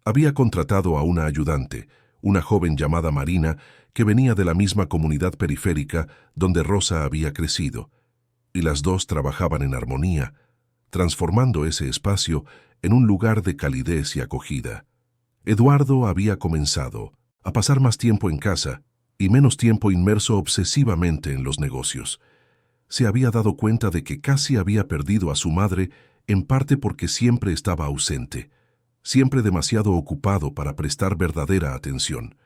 Había contratado a una ayudante, una joven llamada Marina, que venía de la misma comunidad periférica donde Rosa había crecido, y las dos trabajaban en armonía, transformando ese espacio en un lugar de calidez y acogida. Eduardo había comenzado a pasar más tiempo en casa y menos tiempo inmerso obsesivamente en los negocios. Se había dado cuenta de que casi había perdido a su madre, en parte porque siempre estaba ausente, siempre demasiado ocupado para prestar verdadera atención.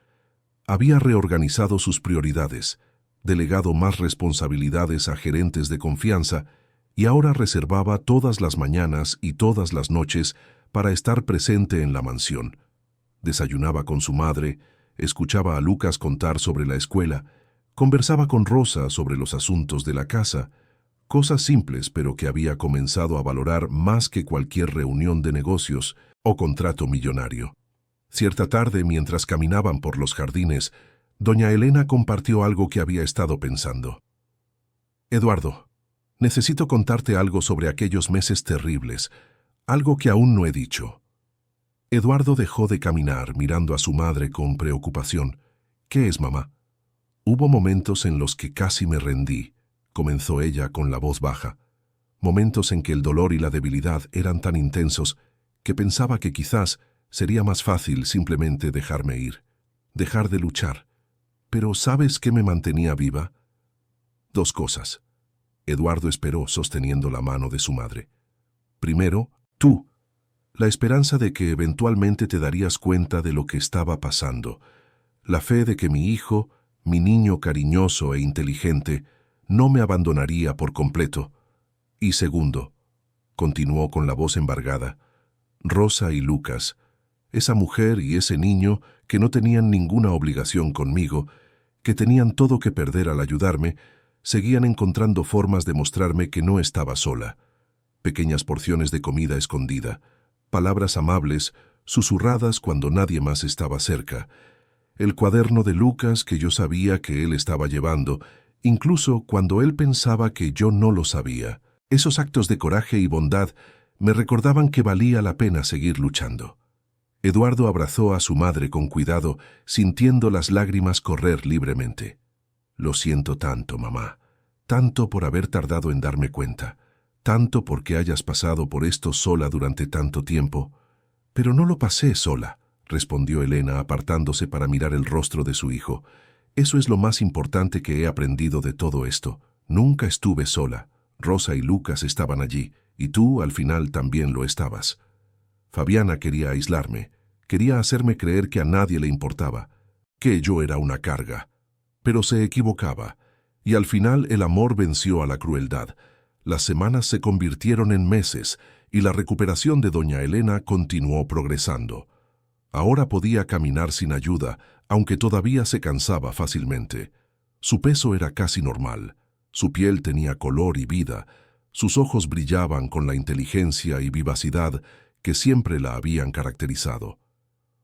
Había reorganizado sus prioridades, delegado más responsabilidades a gerentes de confianza y ahora reservaba todas las mañanas y todas las noches para estar presente en la mansión. Desayunaba con su madre, escuchaba a Lucas contar sobre la escuela, conversaba con Rosa sobre los asuntos de la casa, cosas simples pero que había comenzado a valorar más que cualquier reunión de negocios o contrato millonario. Cierta tarde, mientras caminaban por los jardines, doña Elena compartió algo que había estado pensando. «Eduardo, necesito contarte algo sobre aquellos meses terribles, algo que aún no he dicho». Eduardo dejó de caminar, mirando a su madre con preocupación. «¿Qué es, mamá?» «Hubo momentos en los que casi me rendí», comenzó ella con la voz baja. Momentos en que el dolor y la debilidad eran tan intensos que pensaba que quizás sería más fácil simplemente dejarme ir, dejar de luchar. Pero ¿sabes qué me mantenía viva? Dos cosas. Eduardo esperó sosteniendo la mano de su madre. Primero, tú. La esperanza de que eventualmente te darías cuenta de lo que estaba pasando. La fe de que mi hijo, mi niño cariñoso e inteligente, no me abandonaría por completo. Y segundo, continuó con la voz embargada, Rosa y Lucas, esa mujer y ese niño que no tenían ninguna obligación conmigo, que tenían todo que perder al ayudarme, seguían encontrando formas de mostrarme que no estaba sola. Pequeñas porciones de comida escondida, palabras amables, susurradas cuando nadie más estaba cerca, el cuaderno de Lucas que yo sabía que él estaba llevando, incluso cuando él pensaba que yo no lo sabía. Esos actos de coraje y bondad me recordaban que valía la pena seguir luchando. Eduardo abrazó a su madre con cuidado, sintiendo las lágrimas correr libremente. «Lo siento tanto, mamá, tanto por haber tardado en darme cuenta, tanto porque hayas pasado por esto sola durante tanto tiempo». «Pero no lo pasé sola», respondió Elena apartándose para mirar el rostro de su hijo. «Eso es lo más importante que he aprendido de todo esto. Nunca estuve sola. Rosa y Lucas estaban allí, y tú al final también lo estabas». Fabiana quería aislarme, quería hacerme creer que a nadie le importaba, que yo era una carga. Pero se equivocaba, y al final el amor venció a la crueldad. Las semanas se convirtieron en meses, y la recuperación de doña Elena continuó progresando. Ahora podía caminar sin ayuda, aunque todavía se cansaba fácilmente. Su peso era casi normal, su piel tenía color y vida, sus ojos brillaban con la inteligencia y vivacidad que siempre la habían caracterizado.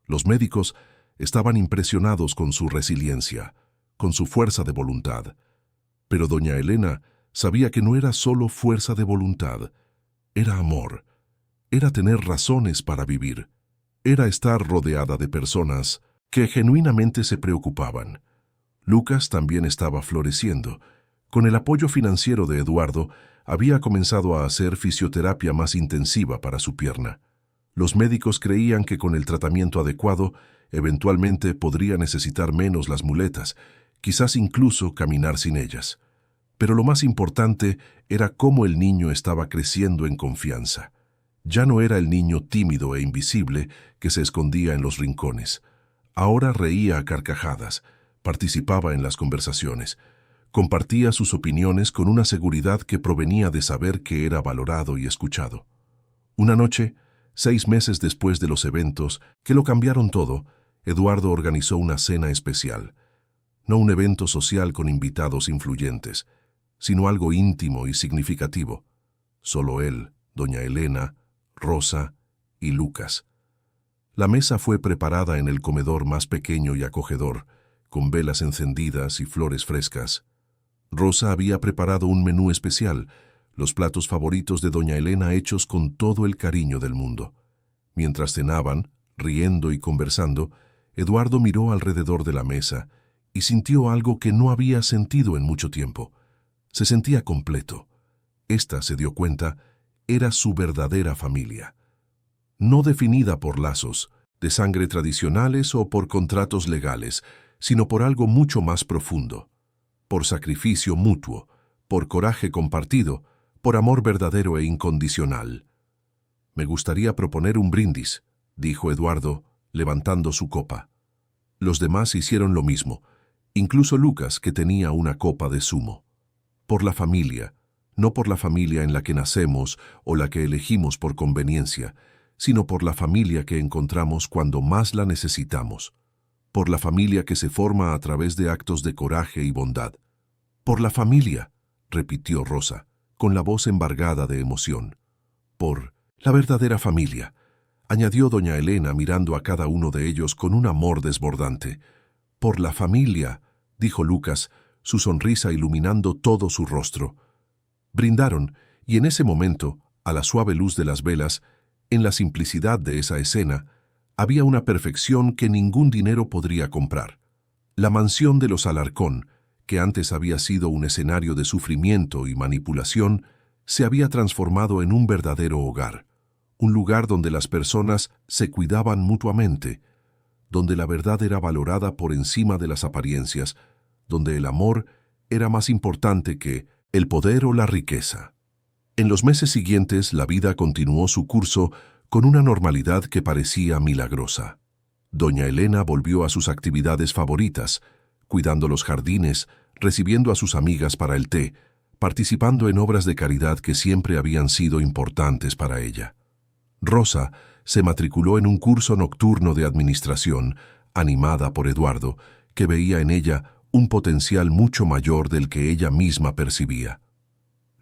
Los médicos estaban impresionados con su resiliencia, con su fuerza de voluntad. Pero doña Elena sabía que no era solo fuerza de voluntad, era amor, era tener razones para vivir, era estar rodeada de personas que genuinamente se preocupaban. Lucas también estaba floreciendo. Con el apoyo financiero de Eduardo, había comenzado a hacer fisioterapia más intensiva para su pierna. Los médicos creían que con el tratamiento adecuado, eventualmente podría necesitar menos las muletas, quizás incluso caminar sin ellas. Pero lo más importante era cómo el niño estaba creciendo en confianza. Ya no era el niño tímido e invisible que se escondía en los rincones. Ahora reía a carcajadas, participaba en las conversaciones, compartía sus opiniones con una seguridad que provenía de saber que era valorado y escuchado. Una noche, 6 meses después de los eventos que lo cambiaron todo, Eduardo organizó una cena especial. No un evento social con invitados influyentes, sino algo íntimo y significativo. Solo él, doña Elena, Rosa y Lucas. La mesa fue preparada en el comedor más pequeño y acogedor, con velas encendidas y flores frescas. Rosa había preparado un menú especial, los platos favoritos de doña Elena hechos con todo el cariño del mundo. Mientras cenaban, riendo y conversando, Eduardo miró alrededor de la mesa y sintió algo que no había sentido en mucho tiempo. Se sentía completo. Esta, se dio cuenta, era su verdadera familia. No definida por lazos de sangre tradicionales o por contratos legales, sino por algo mucho más profundo. Por sacrificio mutuo, por coraje compartido, por amor verdadero e incondicional. «Me gustaría proponer un brindis», dijo Eduardo, levantando su copa. Los demás hicieron lo mismo, incluso Lucas, que tenía una copa de zumo. Por la familia, no por la familia en la que nacemos o la que elegimos por conveniencia, sino por la familia que encontramos cuando más la necesitamos. Por la familia que se forma a través de actos de coraje y bondad. «Por la familia», repitió Rosa, con la voz embargada de emoción. «Por la verdadera familia», añadió doña Elena mirando a cada uno de ellos con un amor desbordante. «Por la familia», dijo Lucas, su sonrisa iluminando todo su rostro. Brindaron, y en ese momento, a la suave luz de las velas, en la simplicidad de esa escena, había una perfección que ningún dinero podría comprar. La mansión de los Alarcón, que antes había sido un escenario de sufrimiento y manipulación, se había transformado en un verdadero hogar, un lugar donde las personas se cuidaban mutuamente, donde la verdad era valorada por encima de las apariencias, donde el amor era más importante que el poder o la riqueza. En los meses siguientes, la vida continuó su curso con una normalidad que parecía milagrosa. Doña Elena volvió a sus actividades favoritas, cuidando los jardines, recibiendo a sus amigas para el té, participando en obras de caridad que siempre habían sido importantes para ella. Rosa se matriculó en un curso nocturno de administración, animada por Eduardo, que veía en ella un potencial mucho mayor del que ella misma percibía.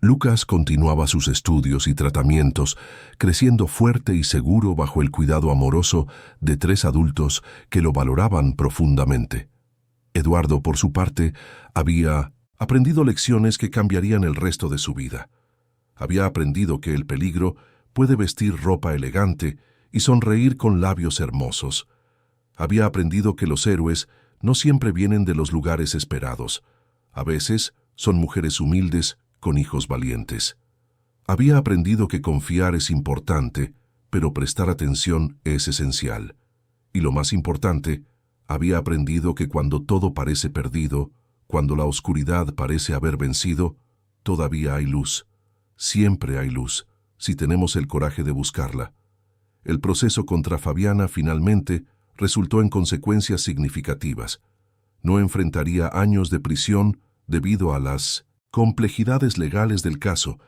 Lucas continuaba sus estudios y tratamientos, creciendo fuerte y seguro bajo el cuidado amoroso de 3 adultos que lo valoraban profundamente. Eduardo, por su parte, había aprendido lecciones que cambiarían el resto de su vida. Había aprendido que el peligro puede vestir ropa elegante y sonreír con labios hermosos. Había aprendido que los héroes no siempre vienen de los lugares esperados. A veces son mujeres humildes con hijos valientes. Había aprendido que confiar es importante, pero prestar atención es esencial. Y lo más importante, había aprendido que cuando todo parece perdido, cuando la oscuridad parece haber vencido, todavía hay luz. Siempre hay luz, si tenemos el coraje de buscarla. El proceso contra Fabiana finalmente resultó en consecuencias significativas. No enfrentaría años de prisión debido a las complejidades legales del caso,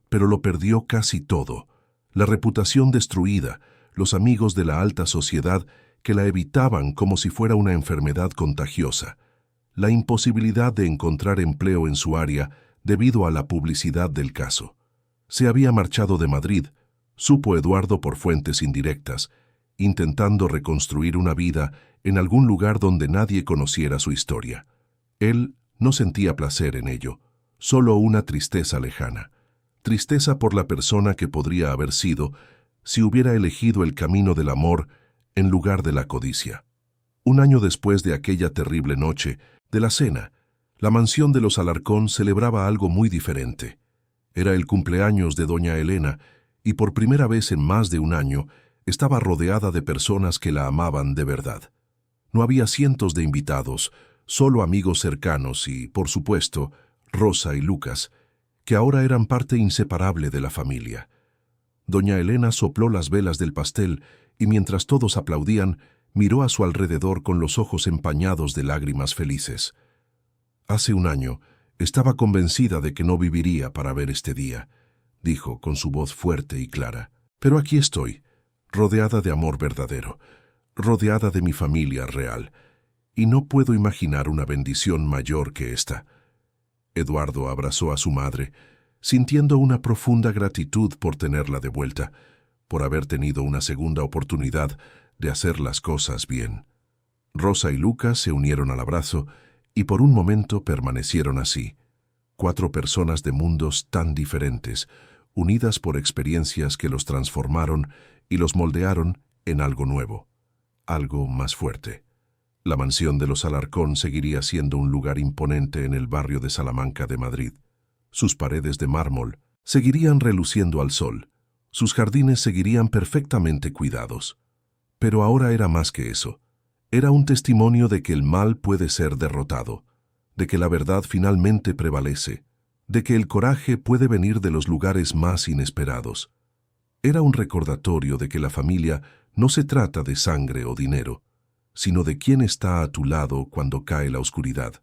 pero lo perdió casi todo. La reputación destruida, los amigos de la alta sociedad que la evitaban como si fuera una enfermedad contagiosa, la imposibilidad de encontrar empleo en su área debido a la publicidad del caso. Se había marchado de Madrid, supo Eduardo por fuentes indirectas, intentando reconstruir una vida en algún lugar donde nadie conociera su historia. Él no sentía placer en ello, solo una tristeza lejana. Tristeza por la persona que podría haber sido si hubiera elegido el camino del amor en lugar de la codicia. Un año después de aquella terrible noche, de la cena, la mansión de los Alarcón celebraba algo muy diferente. Era el cumpleaños de doña Elena y por primera vez en más de un año estaba rodeada de personas que la amaban de verdad. No había cientos de invitados, solo amigos cercanos y, por supuesto, Rosa y Lucas, que ahora eran parte inseparable de la familia. Doña Elena sopló las velas del pastel y mientras todos aplaudían, miró a su alrededor con los ojos empañados de lágrimas felices. Hace un año, estaba convencida de que no viviría para ver este día, dijo con su voz fuerte y clara. Pero aquí estoy, rodeada de amor verdadero, rodeada de mi familia real, y no puedo imaginar una bendición mayor que esta. Eduardo abrazó a su madre, sintiendo una profunda gratitud por tenerla de vuelta, por haber tenido una segunda oportunidad de hacer las cosas bien. Rosa y Lucas se unieron al abrazo y por un momento permanecieron así, 4 personas de mundos tan diferentes, unidas por experiencias que los transformaron y los moldearon en algo nuevo, algo más fuerte. La mansión de los Alarcón seguiría siendo un lugar imponente en el barrio de Salamanca de Madrid. Sus paredes de mármol seguirían reluciendo al sol, sus jardines seguirían perfectamente cuidados. Pero ahora era más que eso. Era un testimonio de que el mal puede ser derrotado, de que la verdad finalmente prevalece, de que el coraje puede venir de los lugares más inesperados. Era un recordatorio de que la familia no se trata de sangre o dinero, sino de quién está a tu lado cuando cae la oscuridad,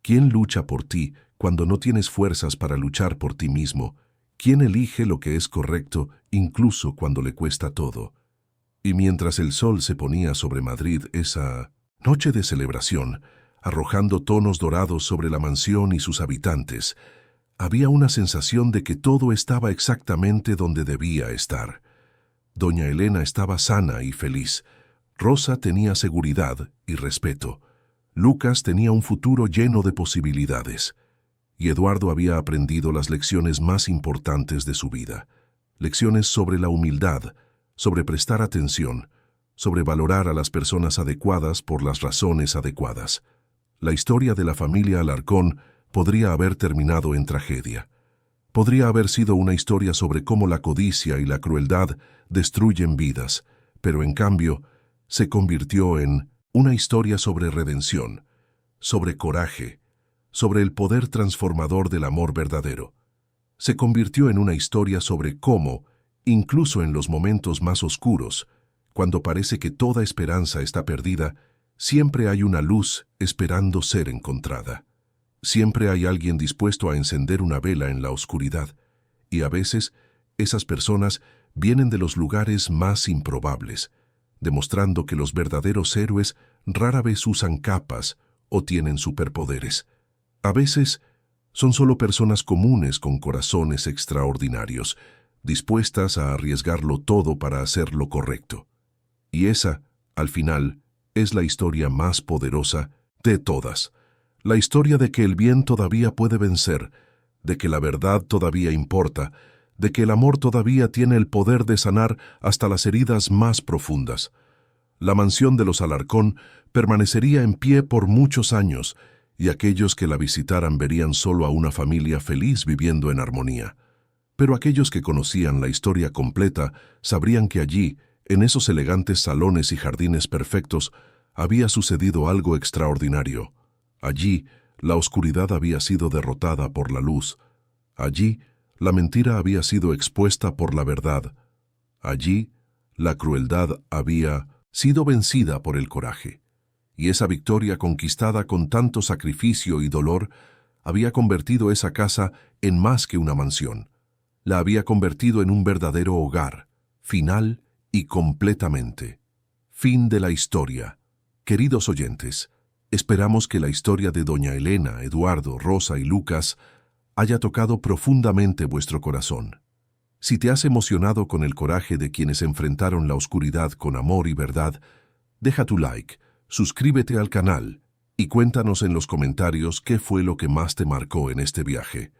quién lucha por ti cuando no tienes fuerzas para luchar por ti mismo, quién elige lo que es correcto incluso cuando le cuesta todo. Y mientras el sol se ponía sobre Madrid esa noche de celebración, arrojando tonos dorados sobre la mansión y sus habitantes, había una sensación de que todo estaba exactamente donde debía estar. Doña Elena estaba sana y feliz. Rosa tenía seguridad y respeto. Lucas tenía un futuro lleno de posibilidades. Y Eduardo había aprendido las lecciones más importantes de su vida. Lecciones sobre la humildad, sobre prestar atención, sobre valorar a las personas adecuadas por las razones adecuadas. La historia de la familia Alarcón podría haber terminado en tragedia. Podría haber sido una historia sobre cómo la codicia y la crueldad destruyen vidas, pero en cambio se convirtió en una historia sobre redención, sobre coraje, sobre el poder transformador del amor verdadero. Se convirtió en una historia sobre cómo, incluso en los momentos más oscuros, cuando parece que toda esperanza está perdida, siempre hay una luz esperando ser encontrada. Siempre hay alguien dispuesto a encender una vela en la oscuridad, y a veces esas personas vienen de los lugares más improbables, demostrando que los verdaderos héroes rara vez usan capas o tienen superpoderes. A veces son solo personas comunes con corazones extraordinarios, dispuestas a arriesgarlo todo para hacer lo correcto. Y esa, al final, es la historia más poderosa de todas. La historia de que el bien todavía puede vencer, de que la verdad todavía importa, de que el amor todavía tiene el poder de sanar hasta las heridas más profundas. La mansión de los Alarcón permanecería en pie por muchos años, y aquellos que la visitaran verían solo a una familia feliz viviendo en armonía. Pero aquellos que conocían la historia completa sabrían que allí, en esos elegantes salones y jardines perfectos, había sucedido algo extraordinario. Allí, la oscuridad había sido derrotada por la luz. Allí, la mentira había sido expuesta por la verdad. Allí, la crueldad había sido vencida por el coraje. Y esa victoria conquistada con tanto sacrificio y dolor había convertido esa casa en más que una mansión. La había convertido en un verdadero hogar, final y completamente. Fin de la historia. Queridos oyentes, esperamos que la historia de Doña Elena, Eduardo, Rosa y Lucas haya tocado profundamente vuestro corazón. Si te has emocionado con el coraje de quienes enfrentaron la oscuridad con amor y verdad, deja tu like, suscríbete al canal y cuéntanos en los comentarios qué fue lo que más te marcó en este viaje.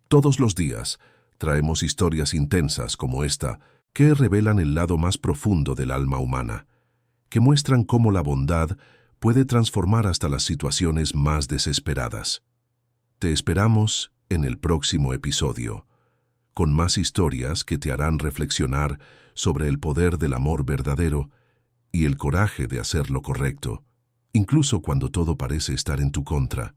Todos los días traemos historias intensas como esta que revelan el lado más profundo del alma humana, que muestran cómo la bondad puede transformar hasta las situaciones más desesperadas. Te esperamos en el próximo episodio. con más historias que te harán reflexionar sobre el poder del amor verdadero y el coraje de hacer lo correcto, incluso cuando todo parece estar en tu contra.